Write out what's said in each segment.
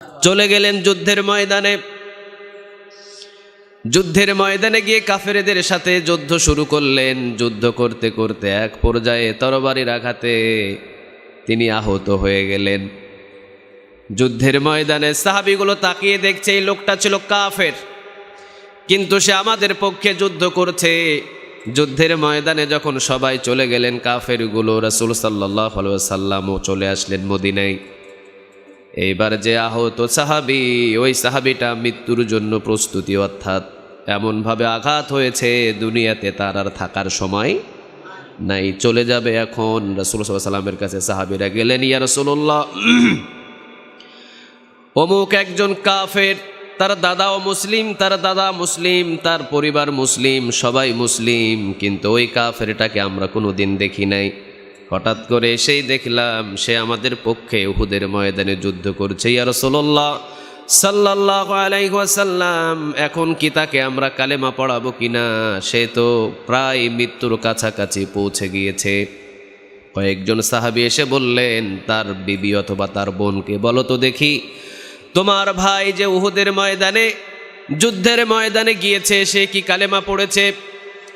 চলে গেলেন যুদ্ধের ময়দানে। যুদ্ধের ময়দানে গিয়ে কাফেরদের সাথে যুদ্ধ শুরু করলেন। যুদ্ধ করতে করতে এক পর্যায়ে তরবারির আঘাতে তিনি আহত হয়ে গেলেন। যুদ্ধের ময়দানে সাহাবীগুলো তাকিয়ে দেখছে এই লোকটা ছিল কাফের, কিন্তু সে আমাদের পক্ষে যুদ্ধ করছে। যুদ্ধের ময়দানে যখন সবাই চলে গেলেন কাফেরগুলো, রাসূল সাল্লাল্লাহু আলাইহি ওয়াসাল্লামও চলে আসলেন মদিনায়। এইবার যে আহত সাহাবী, ওই সাহাবীটা মৃত্যুর জন্য প্রস্তুতি, অর্থাৎ এমনভাবে আঘাত হয়েছে দুনিয়াতে তার আর থাকার সময় নাই, চলে যাবে এখন। রাসূল সাল্লাল্লাহু আলাইহি ওয়াসাল্লামের কাছে সাহাবীরা গেলেন, ইয়া রাসূলুল্লাহ, অমুক একজন কাফের, তার দাদাও মুসলিম, তার দাদা মুসলিম, তার পরিবার মুসলিম, সবাই মুসলিম, কিন্তু ওই কাফেরটাকে আমরা কোনো দিন দেখি নাই। হঠাৎ করে এসেই দেখলাম সে আমাদের পক্ষে উহুদের ময়দানে যুদ্ধ করছে। ইয়া রাসূলুল্লাহ সাল্লাল্লাহু আলাইহি ওয়াসাল্লাম, এখন কি তাকে আমরা কালেমা পড়াবো কিনা? সে তো প্রায় মৃত্যুর কাছাকাছি পৌঁছে গিয়েছে। কয়েকজন সাহাবী এসে বললেন তার বিবি অথবা তার বোনকে, বলো তো দেখি, তোমার ভাই যে উহুদের ময়দানে যুদ্ধের ময়দানে গিয়েছে সে কি কালেমা পড়েছে?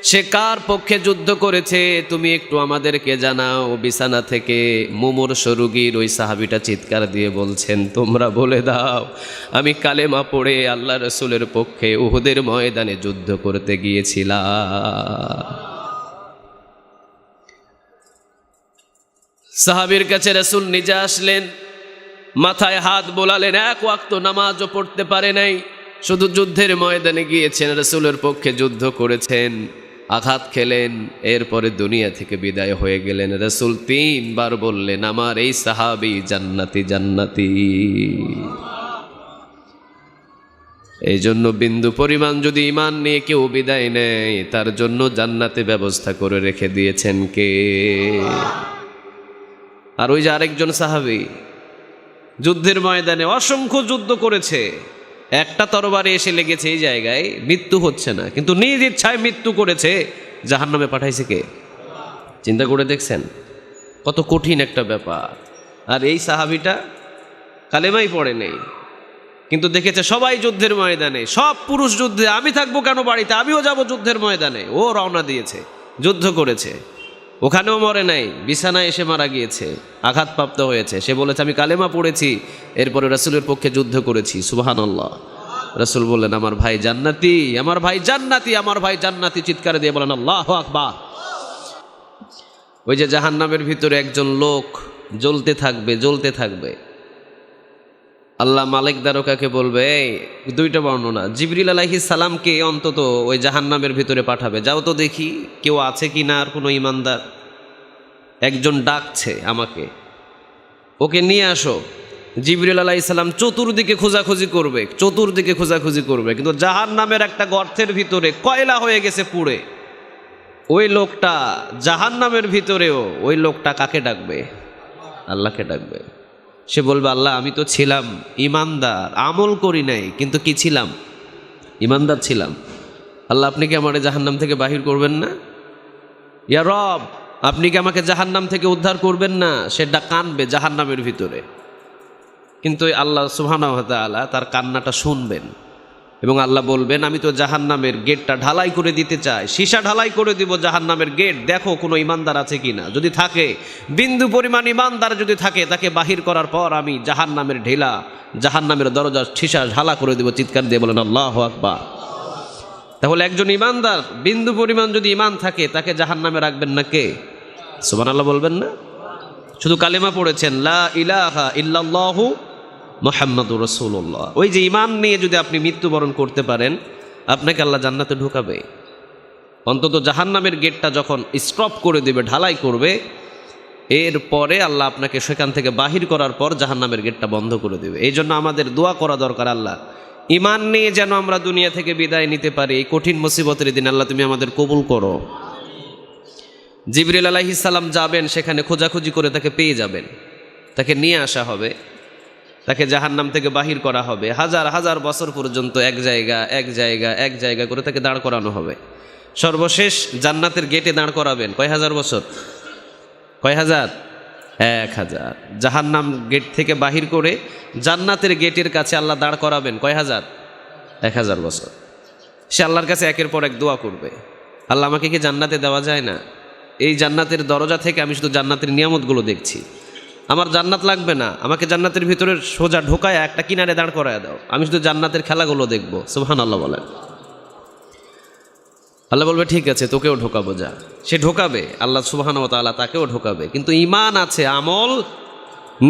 সে কার পক্ষে যুদ্ধ করেছে? তুমি একটু আমাদেরকে জানাও। বিছানা থেকে মুমূর্ষ রোগীর ওই সাহাবীটা চিৎকার দিয়ে বলছেন, তোমরা বলে দাও আমি কালেমা পড়ে আল্লাহ রাসূলের পক্ষে উহুদের ময়দানে যুদ্ধ করতে গিয়েছিলাম। সাহাবীর কাছে রাসূল নিজে আসলেন, মাথায় হাত বোলালেন, এক ওয়াক্ত নামাজও পড়তে পারে নাই, শুধু যুদ্ধের ময়দানে গিয়েছেন, রাসূলের পক্ষে যুদ্ধ করেছেন, আঘাত খেলেন, এরপরে দুনিয়া থেকে বিদায় হয়ে গেলেন। রাসূল 3 বার বললেন, আমার এই সাহাবী জান্নাতি জান্নাতি। এই জন্য বিন্দু পরিমাণ যদি ঈমান নিয়ে কেউ বিদায় নেয়, তার জন্য জান্নাতে ব্যবস্থা করে রেখে দিয়েছেন কে? আর ওই যে আরেকজন সাহাবী যুদ্ধের ময়দানে অসংখ্য যুদ্ধ করেছে, একটা তরবারি এসে লেগেছে এই জায়গায়, মৃত্যু হচ্ছে না, কিন্তু নিজ ইচ্ছায় মৃত্যু করেছে। জাহান্নামে পাঠাইছে কে? চিন্তা করে দেখছেন কত কঠিন একটা ব্যাপার। আর এই সাহাবীটা কালেমাই পড়ে নেই, কিন্তু দেখেছে সবাই যুদ্ধের ময়দানে, সব পুরুষ যুদ্ধে, আমি থাকবো কেন বাড়িতে, আমিও যাব যুদ্ধের ময়দানে। ও রওনা দিয়েছে, যুদ্ধ করেছে, ওখানেও মরে নাই, বিছানায় এসে মারা গিয়েছে, আঘাতপ্রাপ্ত হয়েছে। সে বলেছে আমি কালেমা পড়েছি, এরপরে রাসূলের পক্ষে যুদ্ধ করেছি। সুবহানাল্লাহ। রাসূল বললেন, আমার ভাই জান্নাতি, আমার ভাই জান্নাতি, আমার ভাই জান্নাতি, চিৎকার দিয়ে বলেন আল্লাহু আকবার। ওই যে জাহান্নামের ভিতরে একজন লোক জ্বলতে থাকবে, জ্বলতে থাকবে। আল্লাহ মালিক দ্বারকাকে বলবে, এই 2টা বর্ণনা, জিবরিল আলাইহিস সালামকে অন্তত ওই জাহান্নামের ভিতরে পাঠাবে, যাও তো দেখি কেউ আছে কি না, আর কোনো ইমানদার একজন ডাকছে আমাকে, ওকে নিয়ে আসো। জিবরিল আলাইহিস সালাম চতুর্দিকে খোঁজাখুঁজি করবে, চতুর্দিকে খোঁজাখুঁজি করবে, কিন্তু জাহান্নামের একটা গর্তের ভিতরে কয়লা হয়ে গেছে পুড়ে। ওই লোকটা জাহান্নামের ভিতরেও, ওই লোকটা কাকে ডাকবে? আল্লাহকে ডাকবে। সে বলবে, আল্লাহ আমি তো ছিলাম ইমানদার, আমল করি নাই, কিন্তু কি ছিলাম? ইমানদার ছিলাম। আল্লাহ আপনি কি আমারে জাহান্নাম থেকে বাহির করবেন না? ইয়া রব, আপনি কি আমাকে জাহান্নাম থেকে উদ্ধার করবেন না? সেটা কানবে জাহান্নামের ভিতরে, কিন্তু আল্লাহ সুবহানাহু ওয়া তাআলা তার কান্নাটা শুনবেন এবং আল্লাহ বলবেন, আমি তো জাহান্নামের গেটটা ঢালাই করে দিতে চাই, সীসা ঢালাই করে দিব জাহান্নামের গেট, দেখো কোনো ইমানদার আছে কিনা। যদি থাকে, বিন্দু পরিমাণ ইমানদার যদি থাকে, তাকে বাহির করার পর আমি জাহান্নামের ঢেলা, জাহান্নামের দরজা সীসা ঢালা করে দেব। চিৎকার দিয়ে বলেন আল্লাহু আকবার। তাহলে একজন ইমানদার বিন্দু পরিমাণ যদি ইমান থাকে, তাকে জাহান্নামে রাখবেন না কে? সুবহানাল্লাহ বলবেন না? শুধু কালেমা পড়েছেন, লা ইলাহা ইল্লাল্লাহু মুহাম্মাদুর রাসূলুল্লাহ, ওই যে ঈমান নিয়ে যদি আপনি মৃত্যুবরণ করতে পারেন, আপনাকে আল্লাহ জান্নাতে ঢোকাবে। অন্তত জাহান্নামের গেটটা যখন স্টপ করে দেবে, ঢালাই করবে, এরপরে আল্লাহ আপনাকে সেখান থেকে বাহির করার পর জাহান্নামের গেটটা বন্ধ করে দেবে। এই জন্য আমাদের দোয়া করা দরকার, আল্লাহ ঈমান নিয়ে যেন আমরা দুনিয়া থেকে বিদায় নিতে পারি। এই কঠিন মুসিবতের দিন আল্লাহ তুমি আমাদের কবুল করো। জিবরিল আলাইহিস সালাম যাবেন সেখানে, খোঁজাখুঁজি করে তাকে পেয়ে যাবেন, তাকে নিয়ে আসা হবে, তাকে জাহান্নাম থেকে বাহির করা হবে। হাজার হাজার বছর পর্যন্ত এক জায়গা করে তাকে দাঁড় করানো হবে। সর্বশেষ জান্নাতের গেটে দাঁড় করাবেন কয় হাজার বছর? কয় হাজার? 1000। জাহান্নাম গেট থেকে বাহির করে জান্নাতের গেটের কাছে আল্লাহ দাঁড় করাবেন কয় হাজার? 1000 বছর। সে আল্লাহর কাছে একের পর এক দোয়া করবে, আল্লাহ আমাকে কি জান্নাতে দেওয়া যায় না? এই জান্নাতের দরজা থেকে আমি শুধু জান্নাতের নিয়ামতগুলো দেখছি, আমার জান্নাত লাগবে না, আমাকে জান্নাতের ভিতরে সোজা ঢোকায় একটা কিনারে দাঁড় করায় দাও, আমি শুধু জান্নাতের খেলাগুলো দেখবো। সুবহানাল্লাহ বলেন। আল্লাহ বলবে ঠিক আছে, তোকেও ঢোকাবো, যা। সে ঢোকাবে, আল্লাহ সুবহানাহু ওয়া তাআলা তাকেও ঢোকাবে, কিন্তু ঈমান আছে, আমল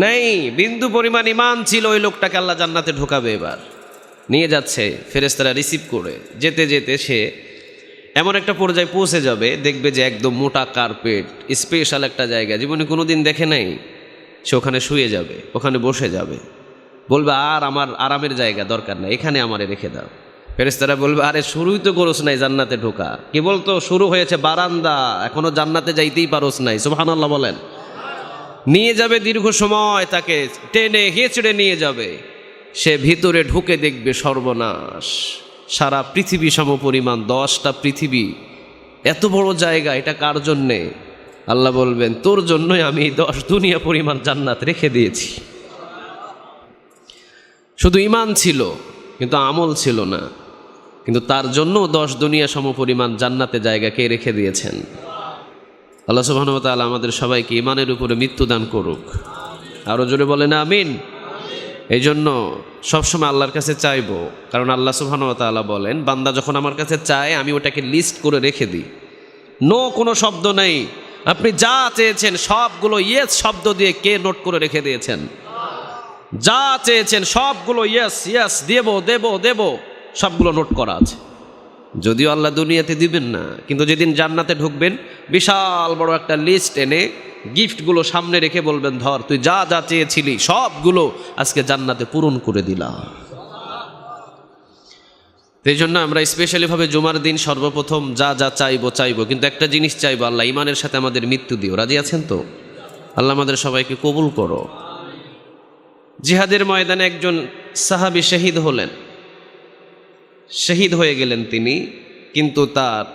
নেই। বিন্দু পরিমাণ ঈমান ছিল ওই লোকটাকে আল্লাহ জান্নাতে ঢোকাবে। এবার নিয়ে যাচ্ছে ফেরেশতারা রিসিভ করে, যেতে যেতে সে এমন একটা পর্যায়ে পৌঁছে যাবে, দেখবে যে একদম মোটা কার্পেট, স্পেশাল একটা জায়গা, জীবনে কোনো দিন দেখে নাই। সে ওখানে শুয়ে যাবে, ওখানে বসে যাবে, বলবে আর আমার আরামের জায়গা দরকার নাই, এখানে আমারে রেখে দাও। ফেরেশতারা বলবে আরে শুরুই তো করোস নাই জান্নাতে ঢোকা, কি বলতো শুরু হয়েছে বারান্দা, এখনো জান্নাতে যাইতেই পারোস নাই। সুবহানাল্লাহ বলেন। নিয়ে যাবে দীর্ঘ সময়, তাকে টেনে হেঁচড়ে নিয়ে যাবে। সে ভিতরে ঢুকে দেখবে সর্বনাশ, সারা পৃথিবী সমপরিমাণ, 10টা পৃথিবী, এত বড় জায়গা, এটা কার জন্যে? আল্লাহ বলবেন তোর জন্যই আমি 10 দুনিয়া পরিমাণ জান্নাত রেখে দিয়েছি। শুধু ঈমান ছিল কিন্তু আমল ছিল না, কিন্তু তার জন্য 10 দুনিয়া সমপরিমাণ জান্নাতে জায়গা কে রেখে দিয়েছেন? আল্লাহ সুবহানাহু ওয়া তাআলা আমাদের সবাইকে ঈমানের উপরে মৃত্যু দান করুক। আরো জোরে বলেন আমিন। এই জন্য সবসময় আল্লাহর কাছে চাইবো, কারণ আল্লাহ সুবহানাহু ওয়া তাআলা বলেন বান্দা যখন আমার কাছে চায় আমি ওটাকে লিস্ট করে রেখে দিই। নো কোনো শব্দ নেই, আপনি যা চেয়েছেন সবগুলো ইয়েস শব্দ দিয়ে কে নোট করে রেখে দিয়েছেন? যা চেয়েছেন সবগুলো ইয়েস ইয়েস, দেব দেব দেব, সবগুলো নোট করা আছে। যদিও আল্লাহ দুনিয়াতে দিবেন না, কিন্তু যেদিন জান্নাতে ঢুকবেন বিশাল বড় একটা লিস্ট এনে গিফটগুলো সামনে রেখে বলবেন ধর, তুই যা যা চেয়েছিলি সবগুলো আজকে জান্নাতে পূরণ করে দিলাম। এই জন্য আমরা স্পেশালিভাবে জুমার দিন সর্বপ্রথম যা যা চাইবো, কিন্তু একটা জিনিস চাইবো, আল্লাহ ঈমানের সাথে আমাদের মৃত্যু দিও। রাজি আছেন তো? আল্লাহ আমাদের সবাইকে কবুল করো। জিহাদের ময়দানে একজন সাহাবী শহীদ হলেন, শহীদ হয়ে গেলেন তিনি, কিন্তু তার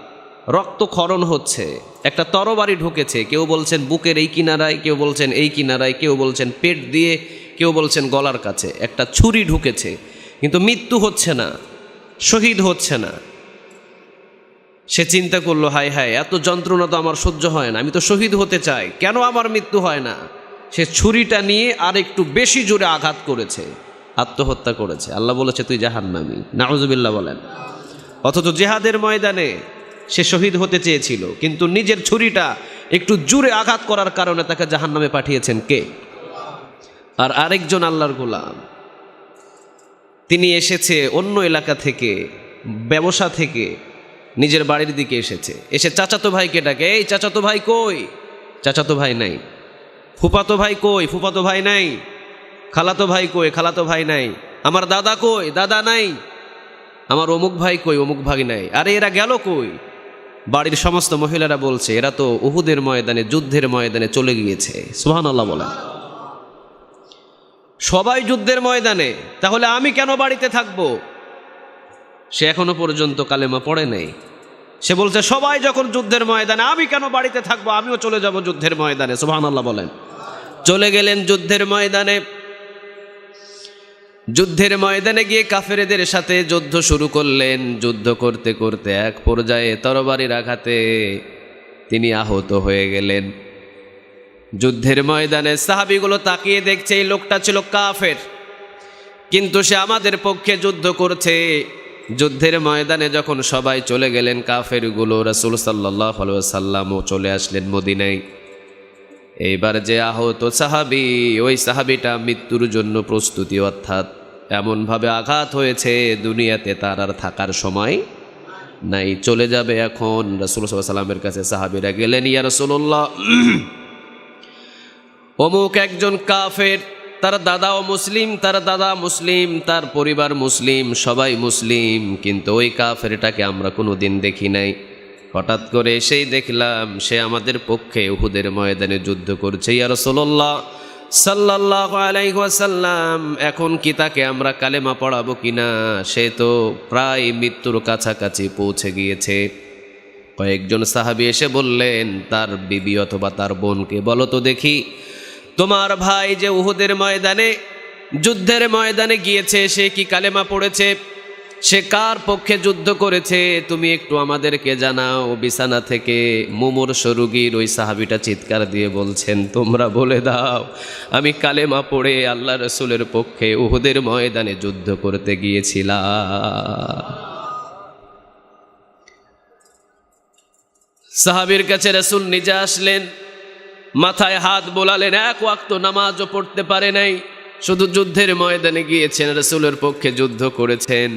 রক্তক্ষরণ হচ্ছে। একটা তরবারি ঢুকেছে, কেউ বলছেন বুকের এই কিনারায়, কেউ বলছেন এই কিনারায়, কেউ বলছেন পেট দিয়ে, কেউ বলছেন গলার কাছে। একটা ছুরি ঢুকেছে, কিন্তু মৃত্যু হচ্ছে না, শহীদ হচ্ছে না। সে চিন্তা করলো হায় হায়, এত যন্ত্রণা তো আমার সহ্য হয় না, আমি তো শহীদ হতে চাই, কেন আমার মৃত্যু হয় না? সে ছুরিটা নিয়ে আর একটু বেশি জোরে আঘাত করেছে, আত্মহত্যা করেছে। আল্লাহ বলেছে তুই জাহান্নামী। নাউজুবিল্লাহ বলেন। অথচ জিহাদের ময়দানে সে শহীদ হতে চেয়েছিল, কিন্তু নিজের ছুরিটা একটু জোরে আঘাত করার কারণে তাকে জাহান্নামে পাঠিয়েছেন কে? আর আরেকজন আল্লাহর গোলাম, তিনি এসেছে অন্য এলাকা থেকে, ব্যবসা থেকে নিজের বাড়ির দিকে এসেছে। এসে চাচাতো ভাইকে ডাকে, এই চাচাতো ভাই কই? চাচাতো ভাই নাই। ফুফাতো ভাই কই? ফুফাতো ভাই নাই। খালাতো ভাই কই? খালাতো ভাই নাই। আমার দাদা কই? দাদা নাই। আমার অমুক ভাই কই? অমুক ভাই নাই। আরে এরা গেল কই? বাড়ির সমস্ত মহিলারা বলছে এরা তো উহুদের ময়দানে, যুদ্ধের ময়দানে চলে গিয়েছে। সুবহানাল্লাহ বলেন। সবাই যুদ্ধের ময়দানে, তাহলে আমি কেন বাড়িতে থাকবো? সে এখনো পর্যন্ত কালেমা পড়ে নাই। সে বলছে সবাই যখন যুদ্ধের ময়দানে, আমি কেন বাড়িতে থাকবো? আমিও চলে যাব যুদ্ধের ময়দানে। সুবহানাল্লাহ বলেন। চলে গেলেন যুদ্ধের ময়দানে। যুদ্ধের ময়দানে গিয়ে কাফেরদের সাথে যুদ্ধ শুরু করলেন। যুদ্ধ করতে করতে এক পর্যায়ে তরবারির আঘাতে তিনি আহত হয়ে গেলেন। যুদ্ধের ময়দানে সাহাবীগুলো তাকিয়ে দেখছে এই লোকটা ছিল কাফের, কিন্তু সে আমাদের পক্ষে যুদ্ধ করছে। যুদ্ধের ময়দানে যখন সবাই চলে গেলেন কাফেরগুলো, রাসূল সাল্লাল্লাহু আলাইহি ওয়াসাল্লামও চলে আসলেন মদিনায়। এইবার যে আহত সাহাবী, ওই সাহাবীটা মৃত্যুর জন্য প্রস্তুতি, অর্থাৎ এমনভাবে আঘাত হয়েছে দুনিয়াতে তার আর থাকার সময় নাই, চলে যাবে এখন। রাসূল সাল্লাল্লাহু আলাইহি ওয়াসাল্লামের কাছে সাহাবীরা গেলেন, ইয়া রাসূলুল্লাহ, অমুক একজন কাফের, তার দাদাও মুসলিম, তার দাদা মুসলিম, তার পরিবার মুসলিম, সবাই মুসলিম, কিন্তু ওই কাফেরটাকে আমরা কোনোদিন দেখি নাই। হঠাৎ করে সেই দেখলাম সে আমাদের পক্ষে উহুদের ময়দানে যুদ্ধ করছে। ইয়া রাসূলুল্লাহ সাল্লাল্লাহু আলাইহি ওয়াসাল্লাম, এখন কি তাকে আমরা কালেমা পড়াবো কিনা? সে তো প্রায় মৃত্যুর কাছাকাছি পৌঁছে গিয়েছে। কয়েকজন সাহাবী এসে বললেন তার বিবি অথবা তার বোনকে বলো তো দেখি তোমার ভাই যে উহুদের ময়দানে, যুদ্ধের ময়দানে গিয়েছে, সে কি কালেমা পড়েছে? সে কার পক্ষে যুদ্ধ করেছে? তুমি একটু আমাদেরকে জানাও। বিছানা থেকে মুমূর্ষ রোগীর ওই সাহাবীটা চিৎকার দিয়ে বলছেন, তোমরা বলে দাও আমি কালেমা পড়ে আল্লাহ রসুলের পক্ষে উহুদের ময়দানে যুদ্ধ করতে গিয়েছিলাম। সাহাবীর কাছে রসুল নিজে আসলেন, মাথায় হাত বোলালেন, এক ওয়াক্ত নামাজও পড়তে পারে নাই, শুধু যুদ্ধের ময়দানে গিয়েছেন, রসুলের পক্ষে যুদ্ধ করেছেন,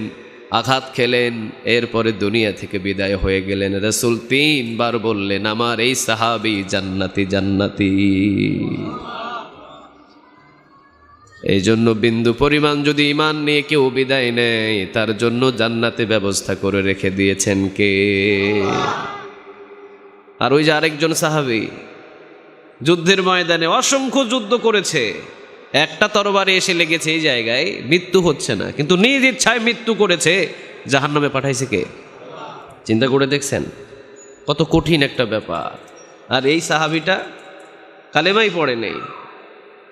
আঘাত খেলেন, এরপরে দুনিয়া থেকে বিদায় হয়ে গেলেন। রসুল 3 বার বললেন, আমার এই সাহাবী জান্নাতি জান্নাতি। এই জন্য বিন্দু পরিমাণ যদি ঈমান নিয়ে কেউ বিদায় নেয়, তার জন্য জান্নাতে ব্যবস্থা করে রেখে দিয়েছেন কে? আর ওই যে আরেকজন সাহাবী যুদ্ধের ময়দানে অসংখ্য যুদ্ধ করেছে, একটা তরবারি এসে লেগেছে এই জায়গায়, মৃত্যু হচ্ছে না, কিন্তু নিজ ইচ্ছায় মৃত্যু করেছে। জাহান্নামে পাঠাইছে কে? চিন্তা করে দেখছেন কত কঠিন একটা ব্যাপার। আর এই সাহাবীটা কালেমাই পড়ে নেই,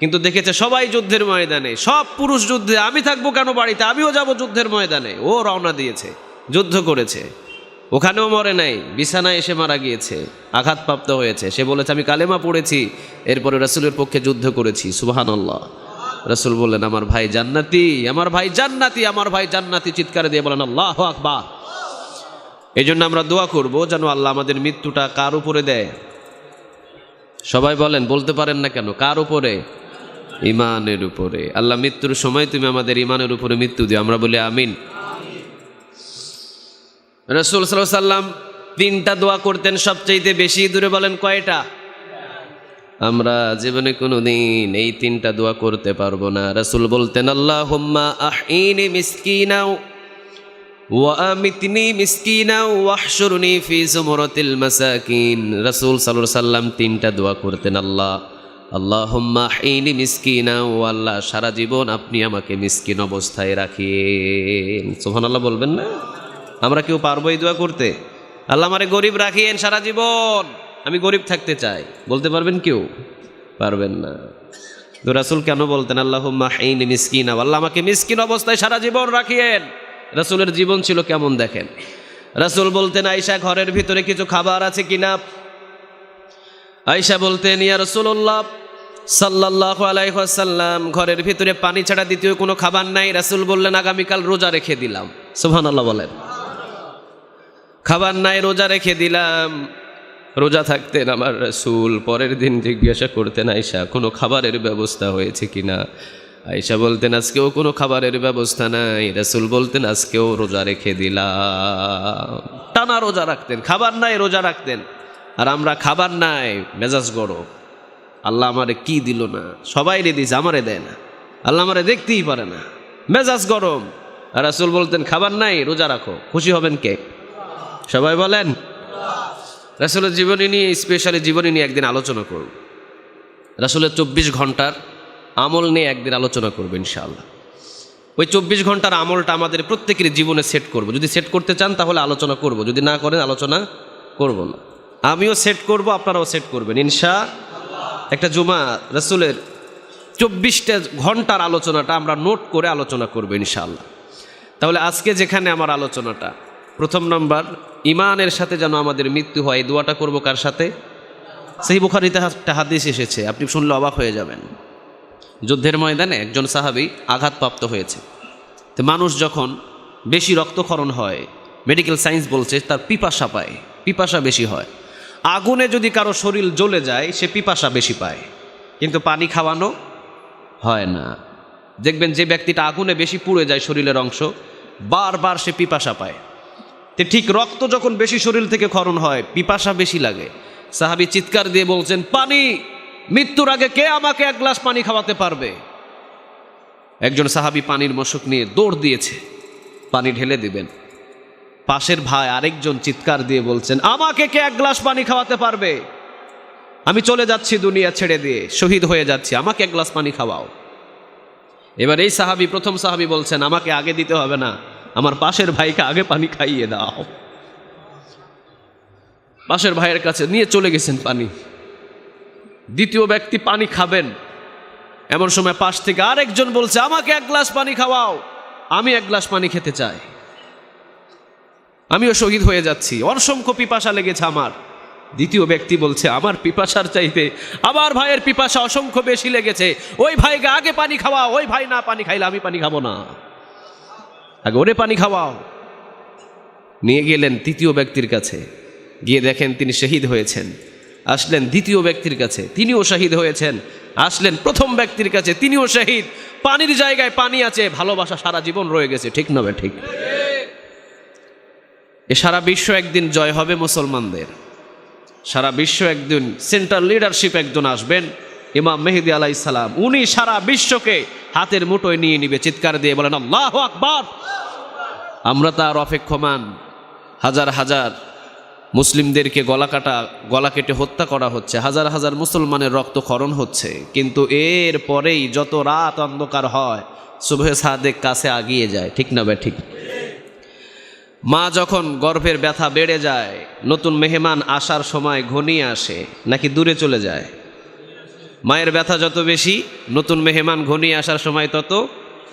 কিন্তু দেখেছে সবাই যুদ্ধের ময়দানে, সব পুরুষ যুদ্ধে, আমি থাকবো কেন বাড়িতে, আমিও যাব যুদ্ধের ময়দানে। ও রওনা দিয়েছে, যুদ্ধ করেছে, ওখানেও মরে নাই, বিছানায় এসে মারা গিয়েছে, আঘাতপ্রাপ্ত হয়েছে। সে বলেছে আমি কালেমা পড়েছি, এরপরে রাসূলের পক্ষে যুদ্ধ করেছি। সুবহানাল্লাহ। রাসূল বললেন, আমার ভাই জান্নাতি, আমার ভাই জান্নাতি, আমার ভাই জান্নাতি। চিৎকার দিয়ে বলেন আল্লাহু আকবার। এই জন্য আমরা দোয়া করবো যেন আল্লাহ আমাদের মৃত্যুটা কার উপরে দেয়? সবাই বলেন, বলতে পারেন না কেন? কার উপরে? ইমানের উপরে। আল্লাহ মৃত্যুর সময় তুমি আমাদের ইমানের উপরে মৃত্যু দিও, আমরা বলি আমিন। রাসূল সাল্লাল্লাহু আলাইহি সাল্লাম 3টা দোয়া করতেন সবচাইতে বেশি। দূরে বলেন কয়টা? আমরা জীবনে কোনোদিন এই 3টা দোয়া করতে পারবো না। রাসূল বলতেন, আল্লাহুম্মা আহইনি মিসকিনা ওয়া আমিতনি মিসকিনা ওয়াহশুরনি ফি যুমরাতিল মাসাকিন। রাসূল সাল্লাল্লাহু আলাইহি সাল্লাম 3টা দোয়া করতেন। আল্লাহুম্মা আহইনি মিসকিনা, ও আল্লাহ সারা জীবন আপনি আমাকে মিসকিন অবস্থায় রাখিয়েন। সুবহানাল্লাহ বলবেন না? আমরা কেউ পারবো এই দোয়া করতে? আল্লাহ আমারে গরিব রাখিয়েন সারা জীবন, আমি গরিব থাকতে চাই, বলতে পারবেন কেউ? পারবেন না। তো রাসূল কেন বলতেন আল্লাহুম্মা আহইনি মিসকিনা, আল্লাহ আমাকে মিসকিন অবস্থায় সারা জীবন রাখিয়েন? রাসূলের জীবন ছিল কেমন দেখেন। রাসূল বলতেন, আয়েশা ঘরের ভিতরে কিছু খাবার আছে কিনা? আয়েশা বলতেন, ইয়া রাসূলুল্লাহ সাল্লাল্লাহু আলাইহি ওয়াসাল্লাম, ঘরের ভিতরে পানি ছাড়া দ্বিতীয় কোনো খাবার নাই। রাসূল বললেন, আগামীকাল রোজা রেখে দিলাম। সুবহানাল্লাহ বলেন। খাবার নাই, রোজা রেখে দিলাম। রোজা থাকতেন আমার রাসূল। পরের দিন জিজ্ঞাসা করতেন, আয়েশা কোনো খাবারের ব্যবস্থা হয়েছে কিনা? আয়েশা বলতেন, আজকেও কোনো খাবারের ব্যবস্থা নাই। রাসূল বলতেন, আজকেও রোজা রেখে দিলাম। টানা রোজা রাখতেন, খাবার নাই রোজা রাখতেন। আর আমরা খাবার নাই, মেজাজ গরম, আল্লাহ আমারে কি দিল না, সবাই রে দিছে, আমারে দেয় না, আল্লাহ আমারে দেখতেই পারে না, মেজাজ গরম। আর রাসূল বলতেন, খাবার নাই রোজা রাখো, খুশি হবেন কে? সবাই বলেন। রাসূলের জীবনী নিয়ে, স্পেশালি জীবনী নিয়ে একদিন আলোচনা করব। রাসূলের 24 ঘন্টার আমল নিয়ে একদিন আলোচনা করব ইনশাআল্লাহ। ওই 24 ঘন্টার আমলটা আমাদের প্রত্যেকের জীবনে সেট করব। যদি সেট করতে চান তাহলে আলোচনা করব, যদি না করেন আলোচনা করব না। আমিও সেট করব, আপনারাও সেট করবেন ইনশাআল্লাহ। একটা জুমা রাসূলের 24টা ঘন্টার আলোচনাটা আমরা নোট করে আলোচনা করব ইনশাআল্লাহ। তাহলে আজকে যেখানে আমার আলোচনাটা, প্রথম নম্বর, ইমানের সাথে যেন আমাদের মৃত্যু হয়, এই দোয়াটা করব কার সাথে? সহিহ বুখারীতে একটা হাদিস এসেছে, আপনি শুনলে অবাক হয়ে যাবেন। যুদ্ধের ময়দানে একজন সাহাবী আঘাতপ্রাপ্ত হয়েছে। তো মানুষ যখন বেশি রক্তক্ষরণ হয়, মেডিকেল সায়েন্স বলছে তার পিপাসা পায়, পিপাসা বেশি হয়। আগুনে যদি কারো শরীর জ্বলে যায়, সে পিপাসা বেশি পায়, কিন্তু পানি খাওয়ানো হয় না। দেখবেন যে ব্যক্তিটা আগুনে বেশি পুড়ে যায় শরীরের অংশ, বারবার সে পিপাসা পায়। তো ঠিক রক্ত যখন বেশি শরীর থেকে ক্ষরণ হয়, পিপাসা বেশি লাগে। সাহাবী চিৎকার দিয়ে বলছেন, পানি, মৃত্যুর আগে কে আমাকে 1 গ্লাস পানি খাওয়াতে পারবে? একজন সাহাবী পানির মশক নিয়ে দৌড় দিয়েছে, পানি ঢেলে দিবেন। পাশের ভাই আরেকজন চিৎকার দিয়ে বলছেন, আমাকে কে 1 গ্লাস পানি খাওয়াতে পারবে? আমি চলে যাচ্ছি দুনিয়া ছেড়ে দিয়ে, শহীদ হয়ে যাচ্ছি, আমাকে 1 গ্লাস পানি খাওয়াও। এবার এই সাহাবী, প্রথম সাহাবী বলছেন, আমাকে আগে দিতে হবে না, আমার পাশের ভাইকে আগে পানি খাইয়ে দাও। পাশের ভাইয়ের কাছে নিয়ে চলে গেছেন পানি। দ্বিতীয় ব্যক্তি পানি খাবেন, এমন সময় পাশ থেকে আরেকজন বলছে, আমাকে এক গ্লাস পানি খাওয়াও, আমি এক গ্লাস পানি খেতে চাই, আমিও শহীদ হয়ে যাচ্ছি, অসংখ্য পিপাসা লেগেছে আমার। দ্বিতীয় ব্যক্তি বলছে, আমার পিপাসার চাইতে আমার ভাইয়ের পিপাসা অসংখ্য বেশি লেগেছে, ওই ভাইকে আগে পানি খাওয়াও, ওই ভাই না পানি খাইলে আমি পানি খাবো না, আগে ওরে পানি খাওয়াও। নিয়ে গেলেন তৃতীয় ব্যক্তির কাছে, গিয়ে দেখেন তিনি শহীদ হয়েছেন। আসলেন দ্বিতীয় ব্যক্তির কাছে, তিনিও শহীদ হয়েছেন। আসলেন প্রথম ব্যক্তির কাছে, তিনিও শহীদ। পানির জায়গায় পানি আছে, ভালোবাসা সারা জীবন রয়ে গেছে, ঠিক না ঠিক? এ সারা বিশ্ব একদিন জয় হবে মুসলমানদের, সারা বিশ্ব একদিন সেন্ট্রাল লিডারশিপ একজন আসবেন, ইমাম মেহেদী আলাইহিস সালাম, উনি সারা বিশ্বকে হাতের মুঠোয় নিয়ে নিবে। চিৎকার দিয়ে বলেন আল্লাহু আকবার। আমরা তার অপেক্ষমান। হাজার হাজার মুসলিমদেরকে গলা কেটে হত্যা করা হচ্ছে, হাজার হাজার মুসলমানের রক্তক্ষরণ হচ্ছে, কিন্তু এর পরেই যত রাত অন্ধকার হয় সুবহে সাদেক কাছে আগিয়ে যায়, ঠিক না ঠিক? মা যখন গর্ভের ব্যথা বেড়ে যায়, নতুন মেহমান আসার সময় ঘনিয়ে আসে নাকি দূরে চলে যায়? মায়ের ব্যথা যত বেশি, নতুন মেহমান ঘনিয়ে আসার সময় তত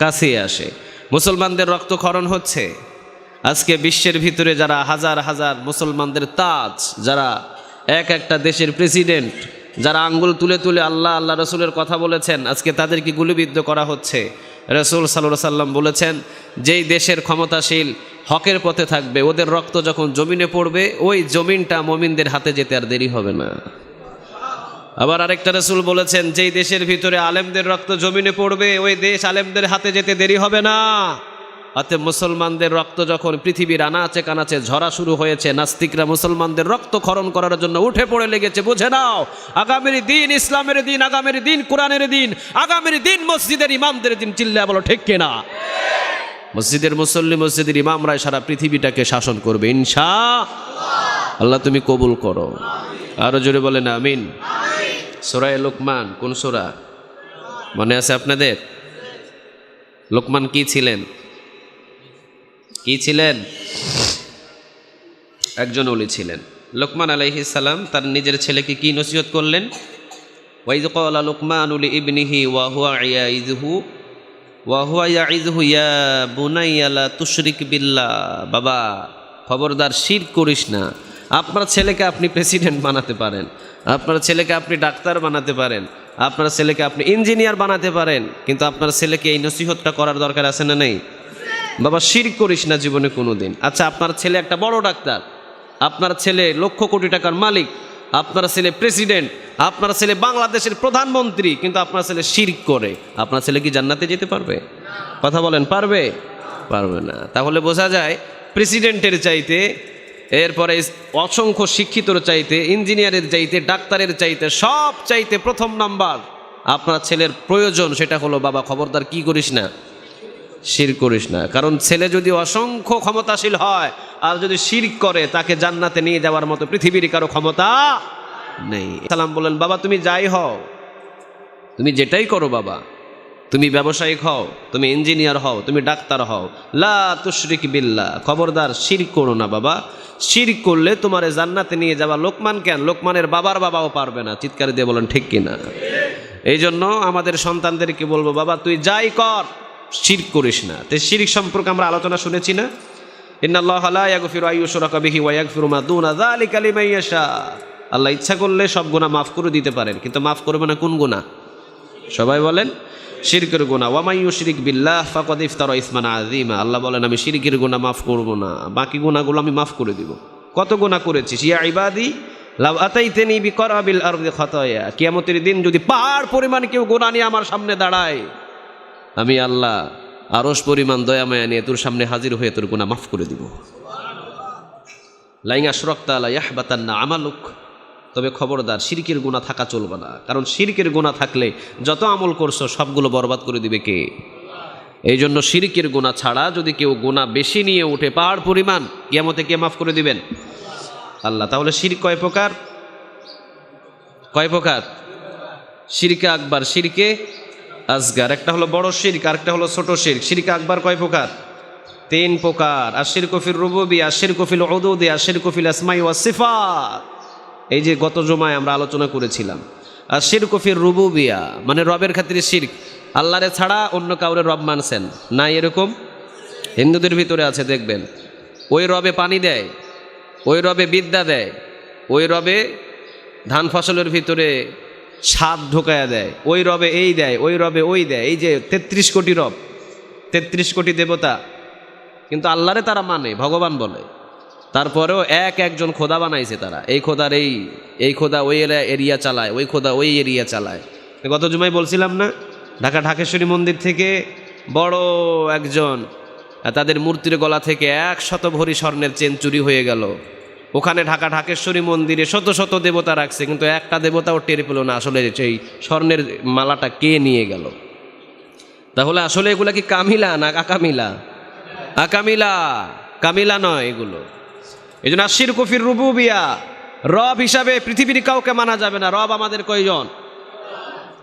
কাছে আসে। মুসলমানদের রক্তক্ষরণ হচ্ছে। আজকে বিশ্বের ভিতরে যারা হাজার হাজার মুসলমানদের তাজ, যারা এক একটা দেশের প্রেসিডেন্ট, যারা আঙ্গুল তুলে তুলে আল্লাহ আল্লাহ রসুলের কথা বলেছেন, আজকে তাদেরকে গুলিবিদ্ধ করা হচ্ছে। রসুল সাল্লাল্লাহু আলাইহি সাল্লাম বলেছেন, যেই দেশের ক্ষমতাশীল হকের পথে থাকবে, ওদের রক্ত যখন জমিনে পড়বে, ওই জমিনটা মুমিনদের হাতে যেতে আর দেরি হবে না। আবার আরেকটা রসুল বলেছেন, যেই দেশের ভিতরে আলেমদের রক্ত জমিনে পড়বে, ওই দেশ আলেমদের হাতে যেতে দেরি হবে না। অতএব মুসলমানদের রক্ত যখন পৃথিবীর আনাচে কানাচে ঝরা শুরু হয়েছে, নাস্তিকরা মুসলমানদের রক্ত খরণ করার জন্য উঠে পড়ে লেগেছে। বুঝে নাও, আগামীর দিন ইসলামের দিন, আগামীর দিন কোরআনের দিন, আগামীর দিন মসজিদের ইমামদের দিন। চিল্লায়া বলো ঠিক কিনা? মসজিদের মুসল্লি, মসজিদের ইমামরাই সারা পৃথিবীটাকে শাসন করবে ইনশাআল্লাহ। আল্লাহ তুমি কবুল করো। আরো জোরে বলেন আমিন। সূরা লোকমান, কোন সূরা মনে আছে আপনাদের? লোকমান কি ছিলেন? কি ছিলেন? একজন ওলি ছিলেন। লোকমান আলাইহিস সালাম তার নিজের ছেলেকে কি নসিহত করলেন? ওয়াইয ক্বালা লোকমানু লিইবনিহি ওয়া হুয়া ইয়াইযুহু ইয়া বুনাইয়া লা তুশরিক বিল্লাহ। বাবা খবরদার শিরক করিস না। আপনার ছেলেকে আপনি প্রেসিডেন্ট বানাতে পারেন, আপনার ছেলেকে আপনি ডাক্তার বানাতে পারেন, আপনার ছেলেকে আপনি ইঞ্জিনিয়ার বানাতে পারেন, কিন্তু আপনার ছেলেকে এই নসিহতটা করার দরকার আছে না নেই? বাবা শিরক করিস না জীবনে কোনো দিন। আচ্ছা, আপনার ছেলে একটা বড় ডাক্তার, আপনার ছেলে লক্ষ কোটি টাকার মালিক, আপনার ছেলে প্রেসিডেন্ট, আপনার ছেলে বাংলাদেশের প্রধানমন্ত্রী, কিন্তু আপনার ছেলে শিরক করে, আপনার ছেলে কি জান্নাতে যেতে পারবে? কথা বলেন, পারবে? পারবে না। তাহলে বোঝা যায় প্রেসিডেন্টের চাইতে, এরপরে অসংখ্য শিক্ষিতর চাইতে, ইঞ্জিনিয়ারের চাইতে, ডাক্তারের চাইতে, সব চাইতে প্রথম নাম্বার আপনার ছেলের প্রয়োজন, সেটা হলো বাবা খবরদার কি করিস না, শিরক করিস না। কারণ ছেলে যদি অসংখ্য ক্ষমতাশীল হয় আর যদি শিরক করে, তাকে জান্নাতে নিয়ে যাওয়ার মতো পৃথিবীর কারো ক্ষমতা নেই। সালাম বলেন, বাবা তুমি যাই হও, তুমি যেটাই করো বাবা, তুমি ব্যবসায়িক হও, তুমি ইঞ্জিনিয়ার হও, তুমি ডাক্তার হও, লা তুশরিক বিল্লাহ, খবরদার শিরক করো না বাবা। শিরক করলে তোমারে জান্নাতে নিয়ে যাওয়া লোকমান কেন, লোকমানের বাবার বাবাও পারবে না। চিৎকার দিয়ে বলেন ঠিক কিনা? এই জন্য আমাদের সন্তানদেরকে বলবো, বাবা তুই যাই কর, শিরক করিস না। তো শিরক সম্পর্কে আমরা আলোচনা শুনেছি না? ইন্নাল্লাহা লা ইয়াগফিরু আইয়ুশরাকা বিহি ওয়া ইয়াগফিরু মা দুনা যালিকা লিমান ইয়াশা। আল্লাহ ইচ্ছা করলে সব গুনাহ মাফ করে দিতে পারেন, কিন্তু মাফ করবে না কোন গুনাহ? সবাই বলেন শিরকের গুনাহ। ওয়া মান ইউশরিক বিল্লাহ ফাকাদ ইফতারা ইসমান আযীমা। আল্লাহ বলেন আমি শিরকের গুনাহ মাফ করব না, বাকি গুনাহগুলো আমি মাফ করে দিব। কত গুনাহ করেছিস? ইয়া ইবাদি লাউ আতাইতানি বিকরাবিল আরদি খাতায়া। কিয়ামতের দিন যদি পাহাড় পরিমাণ কেউ গুনাহ নিয়ে আমার সামনে দাঁড়ায়, আমি আল্লাহ আরশ পরিমাণ দয়া মায়া নিয়ে তোর সামনে হাজির হয়ে তোর গুনাহ মাফ করে দিব। লাইন আশরাকতা লা ইয়াহবাতান্না আমালুক। তবে খবরদার শিরকের গুনাহ থাকা চলবে না, কারণ শিরকের গুনাহ থাকলে যত আমল করছো সবগুলো বরবাদ করে দিবে কে? এই জন্য শিরকের গুনাহ ছাড়া যদি কেউ গুনাহ বেশি নিয়ে উঠে পাহাড় পরিমাণ, কিয়ামতে কে মাফ করে দিবেন? আল্লাহ। তাহলে শিরক কয় প্রকার? কয় প্রকার? শিরকে আকবার, শিরকে আসগার। একটা হলো বড় শিরক, আরেকটা হলো ছোট শিরক। শিরকে আকবার কয় প্রকার? 3 প্রকার। আশিরকু ফির রুবুবিয়্যাহ, আশিরকু ফিল উদুদিয়্যাহ, আশিরকু ফিল আসমাই ওয়াস সিফাত। এই যে গত জুমায় আমরা আলোচনা করেছিলাম, আর শিরকু ফির রুবুবিয়া, মানে রবের খাতিরে শিরক, আল্লাহরে ছাড়া অন্য কাউরে রব মানছেন না, এরকম হিন্দুদের ভিতরে আছে দেখবেন। ওই রবে পানি দেয়, ওই রবে বিদ্যা দেয়, ওই রবে ধান ফসলের ভিতরে স্বাদ ঢোকায়া দেয়, ওই রবে এই দেয়, ওই রবে ওই দেয়। এই যে 33 কোটি রব, 33 কোটি দেবতা, কিন্তু আল্লাহরে তারা মানে ভগবান বলে। তারপরেও একজন খোদা বানাইছে তারা। এই খোদার এই খোদা ওই এরিয়া চালায়, ওই খোদা ওই এরিয়া চালায়। গত জুমায় বলছিলাম না, ঢাকা ঢাকেশ্বরী মন্দির থেকে বড় একজন, তাদের মূর্তির গলা থেকে 100 ভরি স্বর্ণের চেন চুরি হয়ে গেল। ওখানে ঢাকা ঢাকেশ্বরী মন্দিরে শত শত দেবতা রাখছে, কিন্তু একটা দেবতাও টের পেল না আসলে সেই স্বর্ণের মালাটা কে নিয়ে গেল। তাহলে আসলে এগুলা কি কামিলা না আকামিলা? আকামিলা, কামিলা নয় এগুলো। এই জন্য আশিরকু ফির রুবুবিয়া, রব হিসাবে পৃথিবীর কাউকে মানা যাবে না। রব আমাদের কয়জন?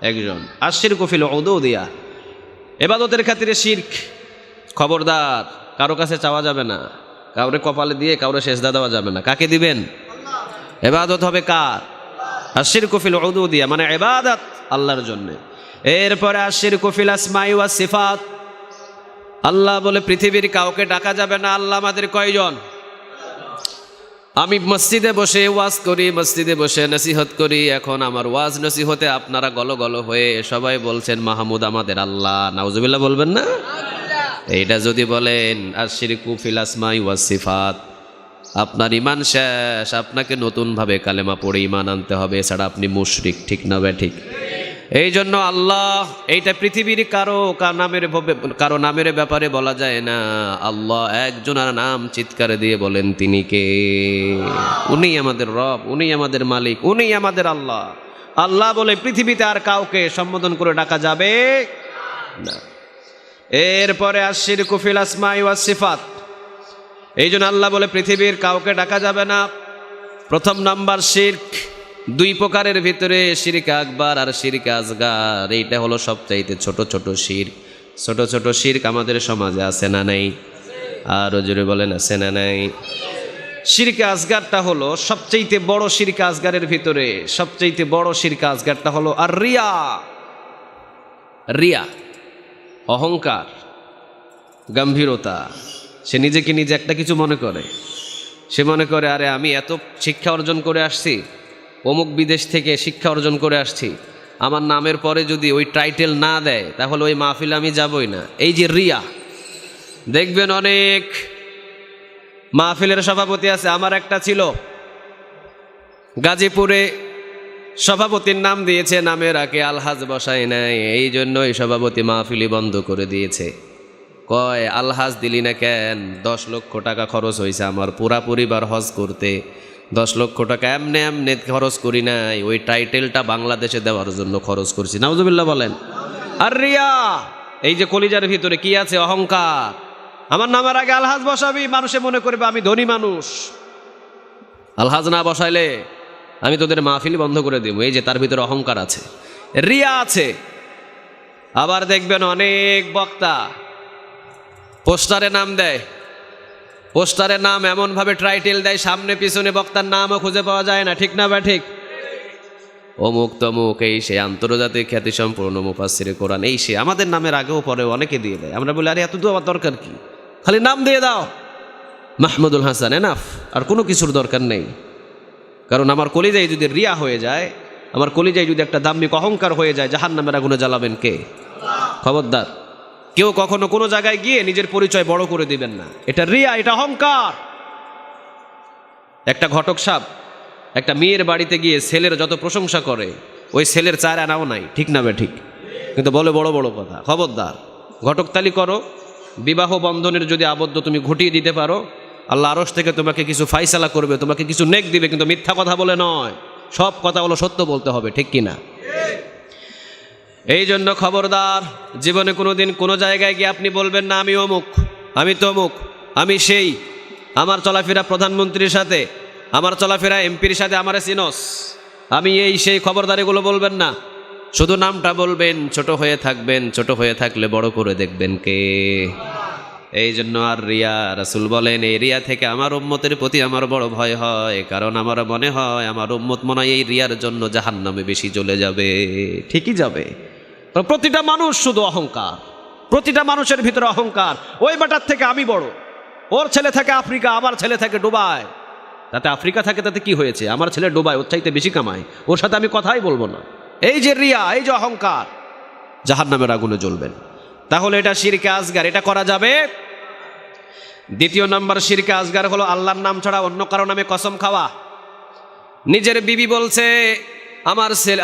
একজন। আশিরকু ফিল উদুদিয়া, ইবাদতের খাতিরে শিরক, খবরদার, কারো কাছে চাওয়া যাবে না, কাউরে কপালে দিয়ে কাউরে সেজদা দেওয়া যাবে না। কাকে দিবেন? ইবাদত হবে কার? আশিরকু ফিল উদুদিয়া, মানে ইবাদত আল্লাহর জন্য। এরপরে আশিরকু ফিল আসমাই ওয়াস সিফাত, আল্লাহ বলে পৃথিবীর কাউকে ডাকা যাবে না। আল্লাহ আমাদের কয়জন? আমি মসজিদে বসে ওয়াজ করি, মসজিদে বসে নসিহত করি, এখন আমার ওয়াজ নসিহতে আপনারা গল গল হয়ে সবাই বলছেন মাহমুদ আমাদের আল্লাহ, নাউজুবিল্লাহ বলবেন না? এইটা যদি বলেন আশিরকু ফিল আসমাই ওয়াস সিফাত, আপনার ইমান শেষ। আপনাকে নতুনভাবে কালেমা পড়ে ইমান আনতে হবে, এছাড়া আপনি মুশরিক। ঠিক না বে ঠিক? এই জন্য আল্লাহ, এইটা পৃথিবীর কারো নামের ব্যাপারে বলা যায় না। আল্লাহ একজনের নাম চিৎকার দিয়ে বলেন তিনি কে? উনি আমাদের রব, উনি আমাদের মালিক, উনি আমাদের আল্লাহ। আল্লাহ বলে পৃথিবীতে আর কাউকে সম্বোধন করে ডাকা যাবে না। এরপরে আশিরকু ফিল আসমাই ওয়াস সিফাত, এই জন্য আল্লাহ বলে পৃথিবীর কাউকে ডাকা যাবে না। প্রথম নাম্বার শিরক, 2 প্রকারের ভিতরে শিরক আকবার আর শিরক আসগার। এইটা হলো সবচাইতে ছোট ছোট শিরক। ছোট ছোট শিরক আমাদের সমাজে আছে না নাই? আরো জোরে বলেন, আছে না নাই? শিরক আসগারটা হলো সবচাইতে বড় শিরক আসগারের ভিতরে। সবচাইতে বড় শিরক আসগারটা হলো আর রিয়া। রিয়া, অহংকার, গম্ভীরতা। সে নিজেকে নিজে একটা কিছু মনে করে। সে মনে করে আরে আমি এত শিক্ষা অর্জন করে আসছি, অমুক বিদেশ থেকে শিক্ষা অর্জন করে আসছি, আমার নামের পরে যদি ওই টাইটেল না দেয় তাহলে ওই মাহফিলে আমি যাবই না। এই যে রিয়া, দেখবেন অনেক মাহফিলের সভাপতি আছে। আমার একটা ছিল গাজীপুরে, সভাপতির নাম দিয়েছে, নামের আগে আলহাজ বসায় নাই, এই জন্য এই সভাপতি মাহফিলি বন্ধ করে দিয়েছে। কয় আলহাজ দিলি না কেন? 10 লক্ষ টাকা খরচ হয়েছে আমার পুরা পরিবার হজ করতে, 10 লক্ষ টাকা এমনি এমনি খরচ করি নাই, ওই টাইটেলটা বাংলাদেশে দেওয়ার জন্য খরচ করছি। নাউজুবিল্লাহ বলেন। আর রিয়া, এই যে কলিজার ভিতরে কি আছে? অহংকার। আমার নামের আগে আলহাজ বসাবি, মানুষে মনে করবে আমি ধনী মানুষ, আলহাজ না বসাইলে আমি তোদের মাহফিল বন্ধ করে দেব। এই যে তার ভিতরে অহংকার আছে, রিয়া আছে। আবার দেখবেন অনেক বক্তা পোস্টারে নাম দেয়, পোস্টারে নাম এমনভাবে টাইটেল দেয়, সামনে পিছনে বক্তার নামও খুঁজে পাওয়া যায় না। ঠিক না বা ঠিক? অমুক তমুক, এই সে আন্তর্জাতিক খ্যাতি সম্পূর্ণ মুফাসসিরে কোরআন, এই সে আমাদের নামের আগেও পরে অনেকে দিয়ে দেয়। আমরা বলি আরে এত আমার দরকার কি, খালি নাম দিয়ে দাও মাহমুদুল হাসান, এনাফ, আর কোনো কিছুর দরকার নেই। কারণ আমার কলিজায় যদি রিয়া হয়ে যায়, আমার কলিজায় যদি একটা দাম্ভিক অহংকার হয়ে যায়, জাহান্নামের আগুনে জ্বালাবেন কে? খবরদার, কেউ কখনো কোনো জায়গায় গিয়ে নিজের পরিচয় বড় করে দিবেন না। এটা রিয়া, এটা অহংকার। একটা ঘটক সাহেব একটা মেয়ের বাড়িতে গিয়ে ছেলের যত প্রশংসা করে, ওই ছেলের 4 আনাও নাই। ঠিক না বে ঠিক? কিন্তু বলে বড় বড় কথা। খবরদার, ঘটকতালি করো, বিবাহ বন্ধনের যদি আবদ্ধ তুমি ঘটিয়ে দিতে পারো, আল্লাহ আরশ থেকে তোমাকে কিছু ফাইসালা করবে, তোমাকে কিছু নেক দিবে, কিন্তু মিথ্যা কথা বলে নয়। সব কথা হলো সত্য বলতে হবে। ঠিক কিনা? এই জন্য খবরদার, জীবনে কোনোদিন কোনো জায়গায় গিয়ে আপনি বলবেন না আমি অমুক, আমি তমুক, আমি সেই, আমার চলাফেরা প্রধানমন্ত্রীর সাথে, আমার চলাফেরা এমপির সাথে আমার সিনস, আমি এই সেই। খবরদার, এগুলো বলবেন না। শুধু নামটা বলবেন, ছোট হয়ে থাকবেন। ছোট হয়ে থাকলে বড় করে দেখবেন কে? এই জন্য আর রিয়া, রাসূল বলেন এই রিয়া থেকে আমার উম্মতের প্রতি আমার বড় ভয় হয়, কারণ আমার মনে হয় আমার উম্মত মনে হয় এই রিয়ার জন্য জাহান্নামে বেশি চলে যাবে। ঠিকই যাবে। প্রতিটা মানুষ শুধু অহংকার, প্রতিটা মানুষের ভিতরে অহংকার। ওই বেটার থেকে আমি বড়, ওর ছেলে থাকে আফ্রিকা, আমার ছেলে থাকে ডুবাই। তাতে আফ্রিকা থাকে তাতে কি হয়েছে? আমার ছেলে ডুবাই, ওর চাইতে বেশি কামায়, ওর সাথে আমি কথাই বলবো না। এই যে রিয়া, এই যে অহংকার, জাহান্নামের আগুনে জ্বলবেন। তাহলে এটা শিরকে আসগার, এটা করা যাবে। দ্বিতীয় নম্বর শিরকে আসগার হলো আল্লাহর নাম ছাড়া অন্য কারো নামে কসম খাওয়া। নিজের বিবি বলছে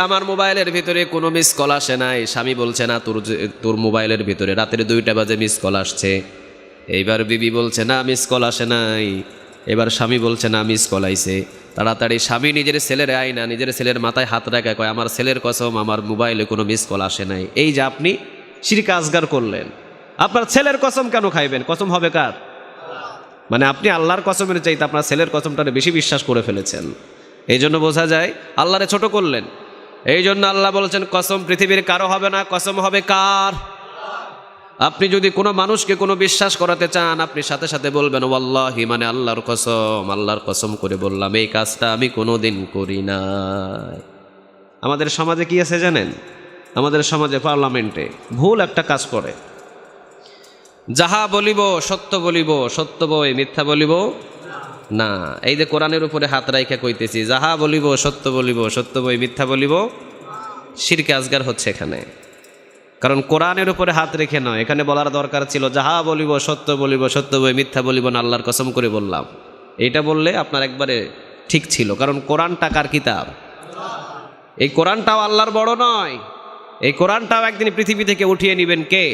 আমার মোবাইলের ভিতরে কোনো মিস কল আসে নাই, স্বামী বলছে না তোর মোবাইলের ভিতরে রাতের 2টা বাজে মিস কল আসছে। এইবার বিবি বলছে না মিস কল আসে নাই, এবার স্বামী বলছে না মিস কল আইছে। তাড়াতাড়ি স্বামী নিজের ছেলের আয়না, নিজের ছেলের মাথায় হাত রাখা কয় আমার ছেলের কসম আমার মোবাইলে কোনো মিস কল আসে নাই। এই যে আপনি শিরকে আসগার করলেন। আপনার ছেলের কসম কেন খাইবেন? কসম হবে কার? মানে আপনি আল্লাহর কসমের চাইতে আপনার ছেলের কসমটারে বেশি বিশ্বাস করে ফেলেছেন। এই জন্য বোঝা যায় আল্লাহরে ছোট করলেন। এই জন্য আল্লাহ বলছেন কসম পৃথিবীর কারো হবে না, কসম হবে কার? আপনি যদি কোনো মানুষকে কোনো বিশ্বাস করাতে চান, আপনি সাথে সাথে বলবেন ওয়াল্লাহি, মানে আল্লাহর কসম, আল্লাহর কসম করে বললাম এই কাজটা আমি কোনোদিন করি না। আমাদের সমাজে কি আছে জানেন? আমাদের সমাজে পার্লামেন্টে ভুল একটা কাজ করে, যাহা বলিব সত্য বলিব, সত্য বই মিথ্যা বলিব না। এই যে কোরআনের উপরে হাত রাইখা কইতেছি, যাহা বলিব সত্য বলিব, সত্য বই মিথ্যা বলিব, শিরকে আসগার হচ্ছে এখানে। কারণ কোরআনের উপরে হাত রেখে নয়, এখানে বলার দরকার ছিল যাহা বলিব সত্য বলিব, সত্য বই মিথ্যা বলিব না, আল্লাহর কসম করে বললাম। এইটা বললে আপনার একবারে ঠিক ছিল, কারণ কোরআনটা কার কিতাব? এই কোরআনটাও আল্লাহর বড় নয়, এই কোরআনটাও একদিন পৃথিবী থেকে উঠিয়ে নেবেন কে?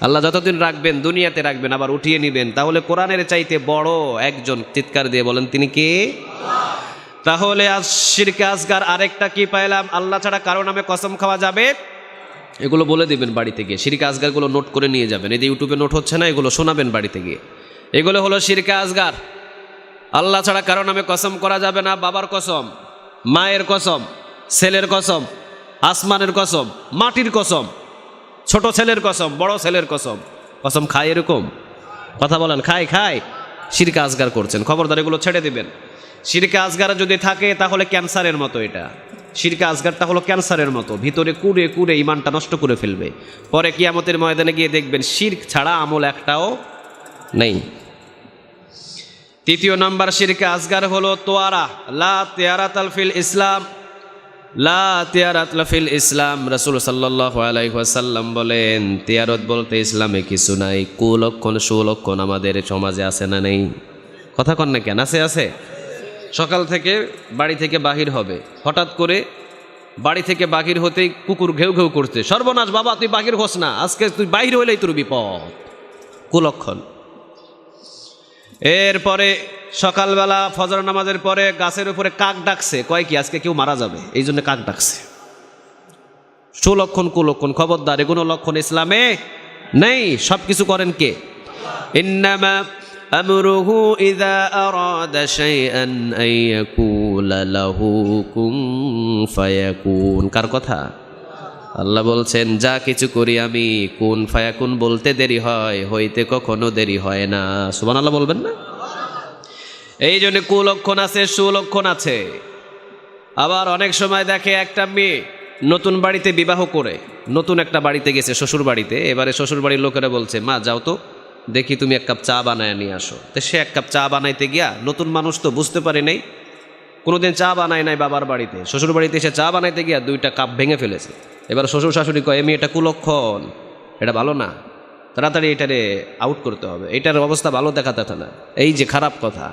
আল্লাহ যতদিন রাখবেন দুনিয়াতে রাখবেন, আবার উঠিয়ে নেবেন। তাহলে কোরআনের চাইতে বড় একজন, চিৎকার দিয়ে বলেন তিনি কে? তাহলে আজ শিরকে আসগার আরেকটা কি পাইলাম? আল্লাহ ছাড়া কারো নামে কসম খাওয়া যাবে। এগুলো বলে দিবেন বাড়িতে গিয়ে, শিরকে আসগারগুলো নোট করে নিয়ে যাবেন। এই যে ইউটিউবে নোট হচ্ছে না, এগুলো শোনাবেন বাড়িতে গিয়ে। এগুলো হলো শিরকে আসগার। আল্লাহ ছাড়া কারো নামে কসম করা যাবে না। বাবার কসম, মায়ের কসম, ছেলের কসম, আসমানের কসম, মাটির কসম, ছোট ছেলের কসম, বড় ছেলের কসম। কসম খায় এরকম কথা বলেন? খায় শিরকে আসগার করছেন, খবরদার এগুলো ছেড়ে দিবেন। শিরকে আসগার যদি থাকে তাহলে ক্যান্সারের মতো। এটা শিরকে আসগারটা হলো ক্যান্সারের মতো, ভিতরে কুড়ে কুড়ে ইমানটা নষ্ট করে ফেলবে। পরে কিয়ামতের ময়দানে গিয়ে দেখবেন শিরক ছাড়া আমল একটাও নেই। তৃতীয় নাম্বার শিরকে আসগার হলো তোয়ারা। লা তিয়ারাতাল ফিল ইসলাম, লা তিয়ারাত ফিল ইসলাম। রাসূল সাল্লাল্লাহু আলাইহি ওয়াসাল্লাম বলেন তিয়ারত বলতে ইসলামে কিছু নাই। কুলক্ষণ সুলক্ষণ আমাদের সমাজে আছে না নেই? কথা কন না কেন? আছে। সকাল থেকে বাড়ি থেকে বাহির হবে, হঠাৎ করে বাড়ি থেকে বাহির হতেই কুকুর ঘেউ ঘেউ করতে, সর্বনাশ বাবা তুই বাহির হোস না, আজকে তুই বাহির হইলেই তোর বিপদ। কুলক্ষণ। এরপরে সকালবেলা ফজর নামাজের পরে গাছের উপরে কাক ডাকছে, কয় কি আজকে কেউ মারা যাবে, এই জন্য কাক ডাকছে। সুলক্ষণ কুলক্ষণ, খবরদার এগুলো লক্ষণ ইসলামে নেই। সব কিছু করেন কে? ইন্নামা আমরুহু ইযা আরাদা শাইআন আন ইয়াকুলা লাহু কুন ফায়াকুন। কার কথা? আল্লাহ বলছেন যা কিছু করি আমি কুন ফায়াকুন বলতে দেরি হয়, হইতে কখনো দেরি হয় না। সুবহানাল্লাহ বলবেন না? এই জন্য কুলক্ষণ আছে, সুলক্ষণ আছে। আবার অনেক সময় দেখে একটা মেয়ে নতুন বাড়িতে বিবাহ করে নতুন একটা বাড়িতে গেছে, শ্বশুর বাড়িতে। এবারে শ্বশুর বাড়ির লোকেরা বলছে মা যাও তো দেখি তুমি এক কাপ চা বানায় নিয়ে আসো। তো সে এক কাপ চা বানাইতে গিয়া, নতুন মানুষ তো বুঝতে পারে নাই, কোনোদিন চা বানায় নাই বাবার বাড়িতে, শ্বশুর বাড়িতে এসে চা বানাইতে গিয়া 2টা কাপ ভেঙে ফেলেছে। এবার শ্বশুর শাশুড়ি কয় এমনি এটা কুলক্ষণ, এটা ভালো না, তাড়াতাড়ি এটারে আউট করতে হবে, এটার অবস্থা ভালো দেখাতে না। এই যে খারাপ কথা,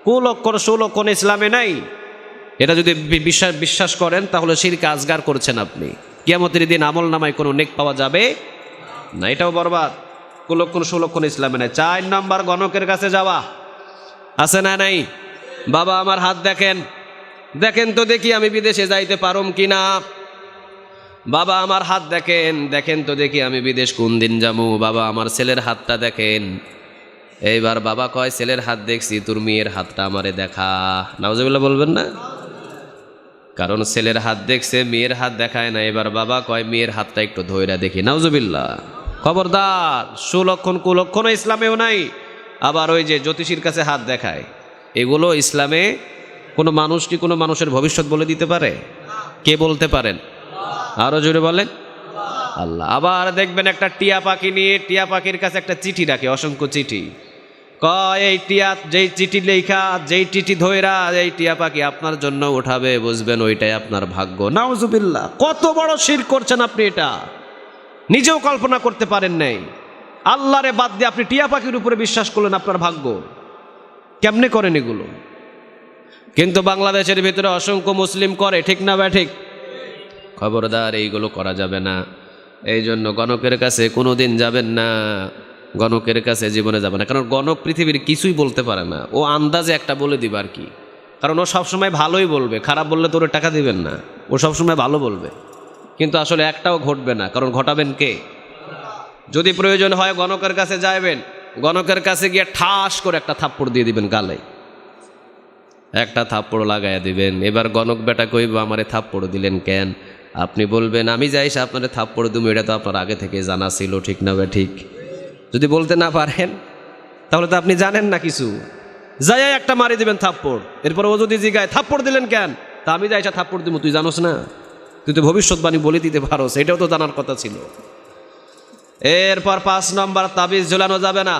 কুলক্ষণ সুলক্ষণ ইসলামে নাই। এটা যদি বিশ্বাস করেন তাহলে শিরকে আসগার করছেন আপনি। কিয়ামতের দিন আমল নামায় কোনো নেক পাওয়া যাবে না, এটাও বরবাদ। কুলক্ষণ সুলক্ষণ ইসলামে নাই। 4 নম্বর গণকের কাছে যাওয়া, আছে না নাই? বাবা আমার হাত দেখেন, দেখেন তো দেখি আমি বিদেশে যাইতে পারুম কিনা। বাবা আমার হাত দেখেন, দেখেন তো দেখি আমি বিদেশ কোন দিন যাবো। বাবা আমার ছেলের হাতটা দেখেন। এইবার বাবা কয় ছেলের হাত দেখছি, তোর মেয়ের হাতটা আমারে দেখা। নাউজুবিল্লাহ বলবেন না? কারণ ছেলের হাত দেখছে, মেয়ের হাত দেখায় না। এবার বাবা কয় মেয়ের হাতটা একটু ধইরা দেখি। নাউজুবিল্লাহ। খবরদার, সুলক্ষণ কুলক্ষণ ইসলামেও নাই। আবার ওই যে জ্যোতিষীর কাছে হাত দেখায়, এগুলো ইসলামে কোনো মানুষ কি কোনো মানুষের ভবিষ্যৎ বলে দিতে পারে? কে বলতে পারেন? আরো জোরে বলেন আল্লাহ। আবার দেখবেন একটা টিয়া পাখি নিয়ে টিয়া পাখির কাছে একটা চিঠি রাখে, অসংখ্য চিঠি। কয় এই টিয়া যেই চিঠি লেখা, যেই চিঠি ধইরা এই টিয়া পাখি আপনার জন্য উঠাবে, বুঝবেন ওইটাই আপনার ভাগ্য। নাউজুবিল্লাহ, কত বড় শিরক করছেন আপনি, এটা নিজেও কল্পনা করতে পারেন নাই। আল্লাহরে বাদ দিয়ে আপনি টিয়া পাখির উপরে বিশ্বাস করলেন আপনার ভাগ্য। কেমনে করেন এগুলো? কিন্তু বাংলাদেশের ভিতরে অসংখ্য মুসলিম করে, ঠিক না ব্যাঠিক? খবরদার, এইগুলো করা যাবে না। এই জন্য গণকের কাছে কোনোদিন যাবেন না, গণকের কাছে জীবনে যাবে না। কারণ গণক পৃথিবীর কিছুই বলতে পারে না, ও আন্দাজে একটা বলে দিবে আর কি। কারণ ও সবসময় ভালোই বলবে, খারাপ বললে তো ওর টাকা দিবেন না। ও সবসময় ভালো বলবে, কিন্তু আসলে একটাও ঘটবে না। কারণ ঘটাবেন কে? যদি প্রয়োজন হয় গণকের কাছে যাবেন, গণকের কাছে গিয়ে ঠাস করে একটা থাপ্পড় দিয়ে দিবেন গালে, একটা থাপ্পড় লাগাইয়া দিবেন। এবার গণক বেটা কইব আমারে থাপ্পড় দিলেন কেন? আপনি বলবেন আমি যাইস আপনারে থাপ্পড় দিব, এটা তো আপনার আগে থেকে জানা ছিল, ঠিক না বে ঠিক? যদি বলতে না পারেন তাহলে তো আপনি জানেন না কিছু, যাই একটা মারি দিবেন থাপ্পড়। এরপর ও যদি জিগায় থাপ্পড় দিলেন কেন, তা আমি যাইসা থাপ্পড় দিব, তুই জানোস না? তুই তো ভবিষ্যৎবাণী বলে দিতে পারো, এটাও তো জানার কথা ছিল। এরপর 5 নম্বর, তাবিজ ঝোলানো যাবে না।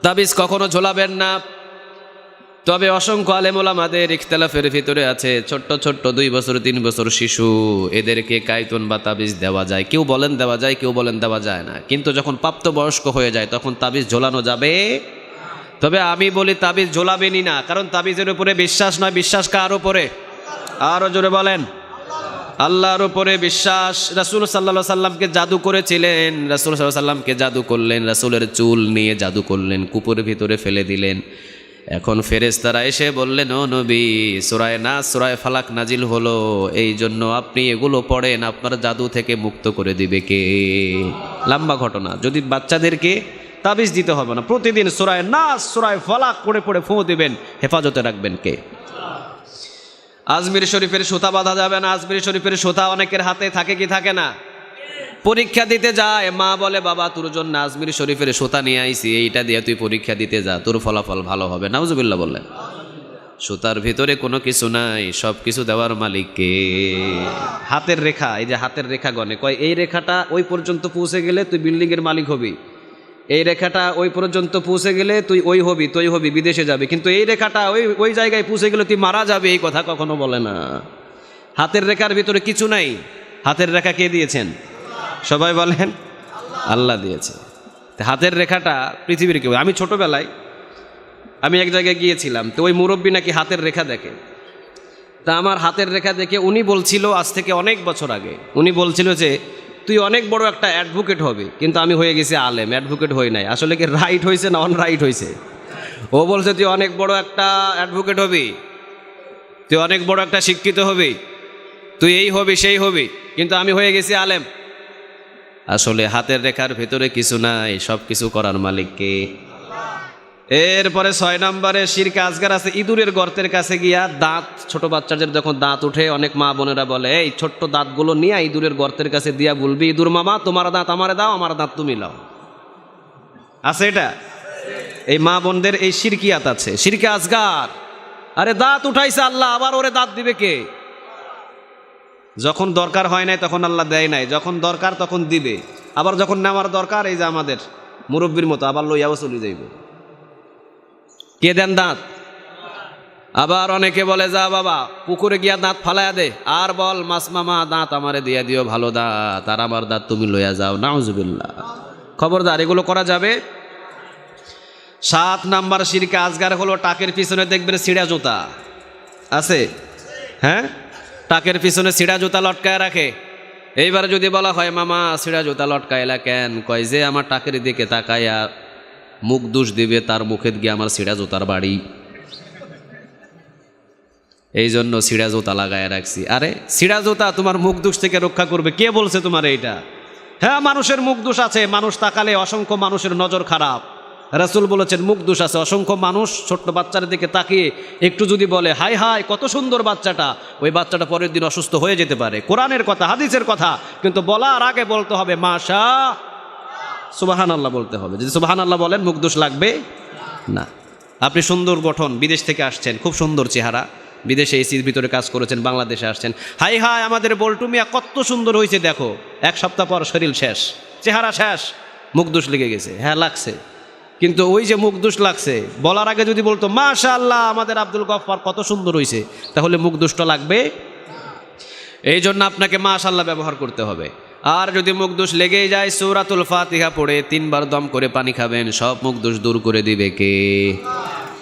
তাবিজ কখনো ঝোলাবেন না। তবে অসংখ্য আলেম ওলামাদের ইখতিলাফের ভিতরে আছে, ছোট্ট ছোট্ট 2 বছর 3 বছর শিশু, এদেরকে কায়তুন বা তাবিজ দেওয়া যায়। কেউ বলেন দেওয়া যায়, কেউ বলেন দেওয়া যায় না। কিন্তু যখন প্রাপ্তবয়স্ক হয়ে যায় তখন তাবিজ ঝোলানো যাবে। তবে আমি বলি তাবিজ ঝোলাবেনই না, কারণ তাবিজের উপরে বিশ্বাস নয়। বিশ্বাস কার উপরে? আরো জোরে বলেন, আল্লাহর উপরে বিশ্বাস। রাসূল সাল্লাল্লাহু আলাইহি সাল্লামকে জাদু করেছিলেন, রাসূল সাল্লাল্লাহু আলাইহি সাল্লামকে জাদু করলেন, রাসূলের চুল নিয়ে জাদু করলেন, কূপের ভিতরে ফেলে দিলেন। এখন ফেরেশতারা এসে বললেন, ও নবী, সূরা নাস সূরা ফালাক নাজিল হলো, এই জন্য আপনি এগুলো পড়েন, আপনার জাদু থেকে মুক্ত করে দিবে কে? লম্বা ঘটনা। যদি বাচ্চাদেরকে তাবিজ দিতে হবে না, প্রতিদিন সূরা নাস সূরা ফালাক পড়ে পড়ে ফু দিবেন, হেফাজতে রাখবেন কে? আজমির শরীফের সুতা বাঁধা যাবে না। আজমির শরীফের সুতা অনেকের হাতে থাকে কি থাকে না? পরীক্ষা দিতে যায়, মা বলে বাবা তোর জন্য আজমির শরীফের সুতা নিয়ে আইছি, এইটা দিয়ে তুই পরীক্ষা দিতে যা, তোর ফলাফল ভালো হবে। নাউজুবিল্লাহ বললেন। সুতার ভিতরে কোনো কিছু নাই, সব কিছু দেওয়ার মালিক কে? হাতের রেখা। এই যে হাতের রেখা গনে, কয় এই রেখাটা ওই পর্যন্ত পৌঁছে গেলে তুই বিল্ডিংয়ের মালিক হবি, এই রেখাটা ওই পর্যন্ত পৌঁছে গেলে তুই ওই হবি, তুই হবি, বিদেশে যাবি, কিন্তু এই রেখাটা ওই জায়গায় পৌঁছে গেলে তুই মারা যাবে, এই কথা কখনো বলে না। হাতের রেখার ভিতরে কিছু নাই। হাতের রেখা কে দিয়েছেন? সবাই বলেন, আল্লাহ দিয়েছে। হাতের রেখাটা পৃথিবীর কেউ। আমি ছোটবেলায় আমি এক জায়গায় গিয়েছিলাম, তো ওই মুরব্বী নাকি হাতের রেখা দেখে। তা আমার হাতের রেখা দেখে উনি বলছিল, আজ থেকে অনেক বছর আগে উনি বলছিল যে তুই অনেক বড় একটা অ্যাডভোকেট হবি। কিন্তু আমি হয়ে গেছি আলেম, অ্যাডভোকেট হই নাই। আসলে কি রাইট হয়েছে না অন রাইট হয়েছে? ও বলছে তুই অনেক বড় একটা অ্যাডভোকেট হবি, তুই অনেক বড় একটা শিক্ষিত হবি, তুই এই হবি সেই হবি, কিন্তু আমি হয়ে গেছি আলেম। আসলে হাতের রেখার ভেতরে কিছু নাই, সব কিছু করার মালিক কে? এরপরে 6 নম্বরে শিরকে আসগার আছে। ইঁদুরের গর্তের কাছে গিয়া দাঁত, ছোট বাচ্চাদের যখন দাঁত উঠে, অনেক মা বোনেরা বলে এই ছোট্ট দাঁতগুলো নিয়ে ইঁদুরের গর্তের কাছে দিয়া বলবি, ইঁদুর মামা তোমার দাঁত আমারে দাও, আমার দাঁত তুমি লাও। আছে এটা? এই মা বোনদের এই শিরকিয়াত আছে, শিরকে আসগার। আরে দাঁত উঠাইছে আল্লাহ, আবার ওরে দাঁত দিবে কে? যখন দরকার হয় নাই তখন আল্লাহ দেয় নাই, যখন দরকার তখন দিবে। আবার যখন নেওয়ার দরকার, এই যে আমাদের মুরব্বীর মতো আবার লইয়াও চলে যাইব। কে দেন দাঁত? আবার অনেকে বলে যা বাবা পুকুরে গিয়া দাঁত ফালাইয়া দে, আর বল মাছ মামা দাঁত আমারে দিয়া দিও, ভালো দাঁত, আর আমার দাঁত তুমি লইয়া যাও। নাউজুবিল্লাহ। খবরদার, এগুলো করা যাবে। 7 নাম্বার শিরকে আসগার হলো টাকের পিছনে দেখবেন ছিঁড়া জুতা আছে। হ্যাঁ, টাকের পিছনে ছিঁড়া জুতা লটকায় রাখে। এইবার যদি বলা হয় মামা ছিঁড়া জুতা লটকাইলা কেন? কয় যে আমার টাকের দিকে তাকাইয়া মুখ দোষ দিবে, তার মুখে গিয়ে আমার ছিঁড়া জুতার বাড়ি, এই জন্য ছিঁড়া জুতা লাগায় রাখছি। আরে ছিঁড়া জুতা তোমার মুখ দোষ থেকে রক্ষা করবে? কে বলছে তোমার এইটা? হ্যাঁ, মানুষের মুখ দোষ আছে, মানুষ তাকালে অসংখ্য মানুষের নজর খারাপ। রাসূল বলেছেন মুখ দোষ আছে। অসংখ্য মানুষ ছোট্ট বাচ্চার দিকে তাকিয়ে একটু যদি বলে হাই হাই কত সুন্দর বাচ্চাটা, ওই বাচ্চাটা পরের দিন অসুস্থ হয়ে যেতে পারে। কোরআনের কথা, হাদিসের কথা, কিন্তু বলার আগে বলতে হবে মাশা সুবহানাল্লাহ বলতে হবে। যদি সুবহানাল্লাহ বলেন মুখ দোষ লাগবে না। আপনি সুন্দর গঠন, বিদেশ থেকে আসছেন, খুব সুন্দর চেহারা, বিদেশে এসির ভিতরে কাজ করেছেন, বাংলাদেশে আসছেন, হাই হাই আমাদের বল্টু মিয়া কত সুন্দর হয়েছে দেখো, এক সপ্তাহ পর শরীর শেষ, চেহারা শেষ, মুখ দোষ লেগে গেছে। হ্যাঁ লাগছে, কিন্তু ওই যে মুখ দোষ লাগছে বলার আগে যদি বলতো মাশাআল্লাহ আমাদের আব্দুল গফফার কত সুন্দর হয়েছে, তাহলে মুখ দোষটা লাগবে। এই জন্য আপনাকে মাশাআল্লাহ ব্যবহার করতে হবে। আর যদি মুখ দোষ লেগেই যায়, সূরাতুল ফাতিহা পড়ে 3 বার দম করে পানি খাবেন, সব মুখ দোষ দূর করে দিবে কে?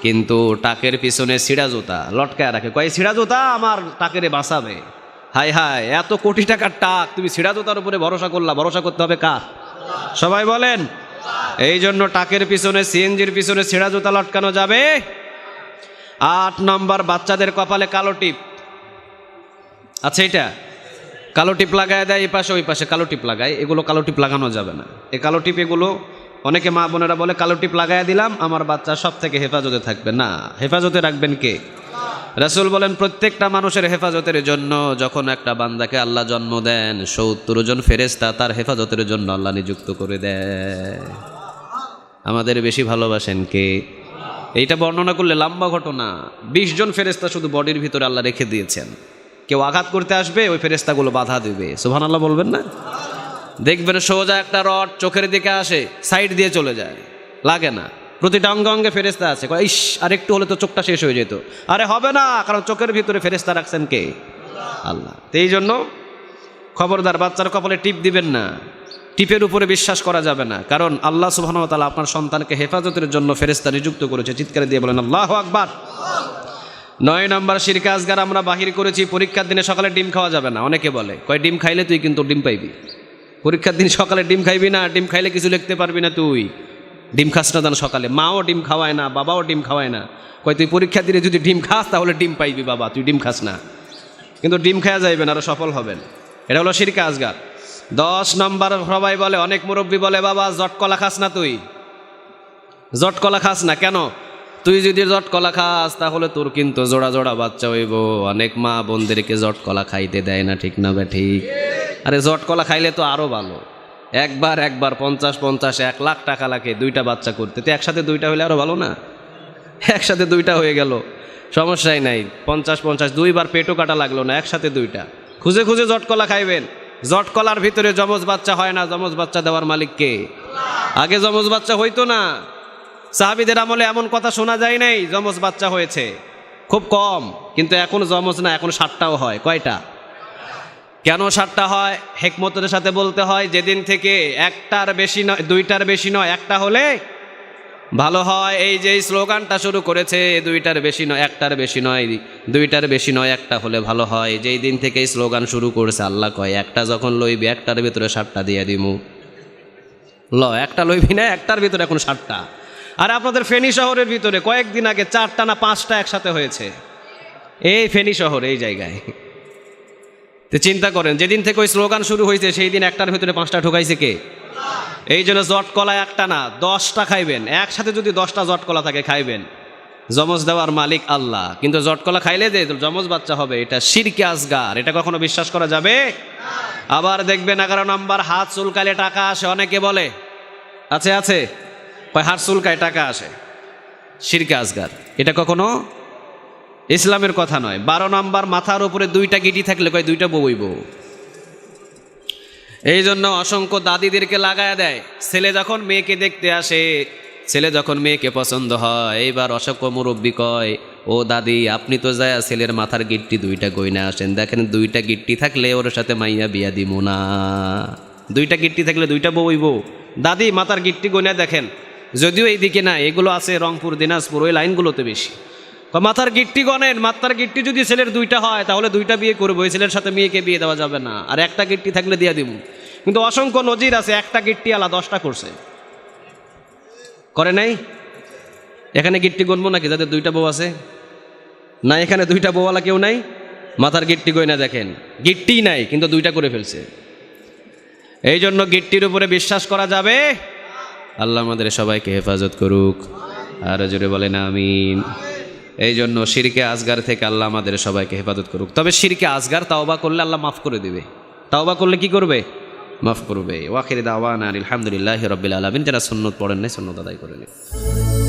কিন্তু টাকের পিছনে ছিঁড়া জুতা লটকায় রাখে, কয় ছিঁড়া জুতা আমার টাকেরে বাঁচাবে। হাই হাই, এত কোটি টাকার টাক, তুমি ছিঁড়া জুতার উপরে ভরসা করলা, ভরসা করতে হবে কার? সবাই বলেন। এই জন্য টাকের পিছনে, সিএনজির পিছনে ছিঁড়া জুতা লটকানো যাবে। 8 নম্বর, বাচ্চাদের কপালে কালো টিপ। আচ্ছা, এটা কালো টিপ লাগায় দেয়, এই পাশে ওই পাশে কালো টিপ লাগায়, এগুলো কালো টিপ লাগানো যাবে না। এই কালো টিপ, এগুলো অনেকে মা বোনেরা বলে কালো টিপ লাগায় দিলাম আমার বাচ্চা সব থেকে হেফাজতে থাকবে। না, হেফাজতে রাখবেন কে? রাসূল বলেন প্রত্যেকটা মানুষের হেফাজতের জন্য যখন একটা বান্দাকে আল্লাহ জন্ম দেন, 70 জন ফেরেশতা তার হেফাজতের জন্য আল্লাহ নিযুক্ত করে দেয়। আমাদের বেশি ভালোবাসেন কে? এইটা বর্ণনা করলে লম্বা ঘটনা। 20 জন ফেরেশতা শুধু বডির ভিতরে আল্লাহ রেখে দিয়েছেন। কেউ আঘাত করতে আসবে, ওই ফেরেশতাগুলো বাধা দেবে। সুবহানাল্লাহ বলবেন না? দেখবেন সোজা একটা রড চোখের দিকে আসে, সাইড দিয়ে চলে যায়, লাগে না। প্রতিটা অঙ্গে অঙ্গে ফেরেশতা আছে, কয় ইস আর একটু হলে তো চোখটা শেষ হয়ে যেত। আরে হবে না, কারণ চোখের ভিতরে ফেরেশতা রাখছেন কে? আল্লাহ। তো এই জন্য খবরদার, বাচ্চার কপালে টিপ দিবেন না, টিপের উপরে বিশ্বাস করা যাবে না, কারণ আল্লাহ সুবহানাহু ওয়া তাআলা আপনার সন্তানকে হেফাজতের জন্য ফেরেশতা নিযুক্ত করেছে। চিৎকার দিয়ে বলেন আল্লাহু আকবার। 9 নম্বর, শিরকে আসগার আমরা বাহির করেছি। পরীক্ষার দিনে সকালে ডিম খাওয়া যাবে না। অনেকে বলে, কয় ডিম খাইলে তুই কিন্তু ডিম পাইবি। পরীক্ষার দিন সকালে ডিম খাইবি না, ডিম খাইলে কিছু লিখতে পারবি না। তুই ডিম খাস না জান, সকালে মাও ডিম খাওয়ায় না, বাবাও ডিম খাওয়ায় না। কয় তুই পরীক্ষার দিনে যদি ডিম খাস তাহলে ডিম পাইবি বাবা, তুই ডিম খাস না। কিন্তু ডিম খাওয়া যাইবেন, আরো সফল হবেন। এটা হলো শিরকে আসগার। 10 নম্বর, সবাই বলে, অনেক মুরব্বী বলে, বাবা জট কলা খাস না, তুই জট কলা খাস না কেন? তুই যদি জট কলা খাস তাহলে তোর কিন্তু জোড়া জোড়া বাচ্চা হইব। অনেক মা বোনদেরকে জট কলা খাইতে দেয় না, ঠিক না বে ঠিক? আরে জট কলা খাইলে তো আরো ভালো। একবার 50 1 লাখ টাকা লাগে 2টা বাচ্চা করতে, তো একসাথে 2টা হলে আরো ভালো না? একসাথে 2টা হয়ে গেল, সমস্যাই নাই। 50 2বার পেটও কাটা লাগলো না, একসাথে 2টা। খুঁজে খুঁজে জট কলা খাইবেন। জট কলার ভিতরে যমজ বাচ্চা হয় না, যমজ বাচ্চা দেওয়ার মালিক কে? আগে যমজ বাচ্চা হইতো না। সাহাবীদের আমলে এমন কথা শোনা যায় নাই যমজ বাচ্চা হয়েছে, খুব কম। কিন্তু এখন যমজ না, এখন 7টাও হয়। কয়টা? কেন 7টা হয়? হিকমতের সাথে বলতে হয়, যেদিন থেকে 1টার বেশি নয়, 2টার বেশি নয়, 1টা হলে ভালো হয়। এই যে স্লোগানটা শুরু করেছে, 2টার বেশি নয়, 1টার বেশি নয়, 2টার বেশি নয়, 1টা হলে ভালো হয়। যেই দিন থেকে এই স্লোগান শুরু করেছে, আল্লাহ কয় 1টা যখন লইবি 1টার ভিতরে 7টা দিয়ে দিমু। 1টা লইবি না, 1টার ভিতরে এখন 7টা। আর আপনাদের ফেনী শহরের ভিতরে কয়েকদিন আগে 4টা না 5টা একসাথে হয়েছে, এই ফেনী শহর, এই জায়গায়। তো চিন্তা করেন, যেদিন থেকে ওই স্লোগান শুরু হয়েছে সেই দিন 1টার ভিতরে 5টা ঢুকাইছে কে? এই জন্য জট কলা 1টা না 10টা খাইবেন। একসাথে যদি 10টা জট কলা থাকে খাইবেন, যমজ দেওয়ার মালিক আল্লাহ। কিন্তু জট কলা খাইলে যে যমজ বাচ্চা হবে, এটা শিরকে আসগার, এটা কখনো বিশ্বাস করা যাবে। আবার দেখবেন 11 নম্বর, হাত চুলকালে টাকা আসে। অনেকে বলে আছে আছে, হাত চুলকায় টাকা আসে, শিরকে আসগার, এটা কখনো ইসলামের কথা নয়। 12 নম্বর, মাথার উপরে 2টা গিটি থাকলে কয় 2টা বউইব। এই জন্য অসংখ্য দাদিদেরকে লাগায় দেয়। ছেলে যখন মেয়েকে দেখতে আসে, ছেলে যখন মেয়েকে পছন্দ হয়, এইবার অসংখ্য মুরব্বী কয়, ও দাদি আপনি তো যায় ছেলের মাথার গিট্টি 2টা গয়না আসেন, দেখেন 2টা গিট্টি থাকলে ওর সাথে মাইয়া বিয়া দিব না। 2টা গিট্টি থাকলে 2টা বউইব। দাদি মাথার গিট্টি গয়না দেখেন, যদিও এইদিকে না, এগুলো আছে রংপুর, দিনাজপুর, ওই লাইনগুলোতে বেশি। মাথার গিট্টি গনেন, মাথার গিট্টি যদি ছেলের 2টা হয় তাহলে 2টা বিয়ে করবো, ওই ছেলের সাথে মেয়েকে বিয়ে দেওয়া যাবে না। আর 1টা গিট্টি থাকলে দিয়ে দিব। কিন্তু অসংখ্য নজির আছে, 1টা গিট্টি আলা 10টা করছে, করে নাই। এখানে গিট্টি গনবো নাকি যাদের 2টা বউ আছে? না, এখানে 2টা বউওয়ালা কেউ নাই। মাথার গিট্টি গয়না দেখেন, গিট্টি নাই কিন্তু 2টা করে ফেলছে। এই জন্য গিট্টির উপরে বিশ্বাস করা যাবে। আল্লাহ আমাদের সবাইকে হেফাজত করুক, আর জোরে বলেন আমিন। এই জন্য শিরকে আসগার থেকে আল্লাহ আমাদের সবাইকে হেফাজত করুক। তবে শিরকে আসগার তাওবা করলে আল্লাহ মাফ করে দিবে। তাওবা করলে কি করবে? মাফ করবে। ওয়াখির দাওয়ানা আলহামদুলিল্লাহি রাব্বিল আলামিন। যারা সুন্নত পড়েন নাই সুন্নত আদায় করে নিন।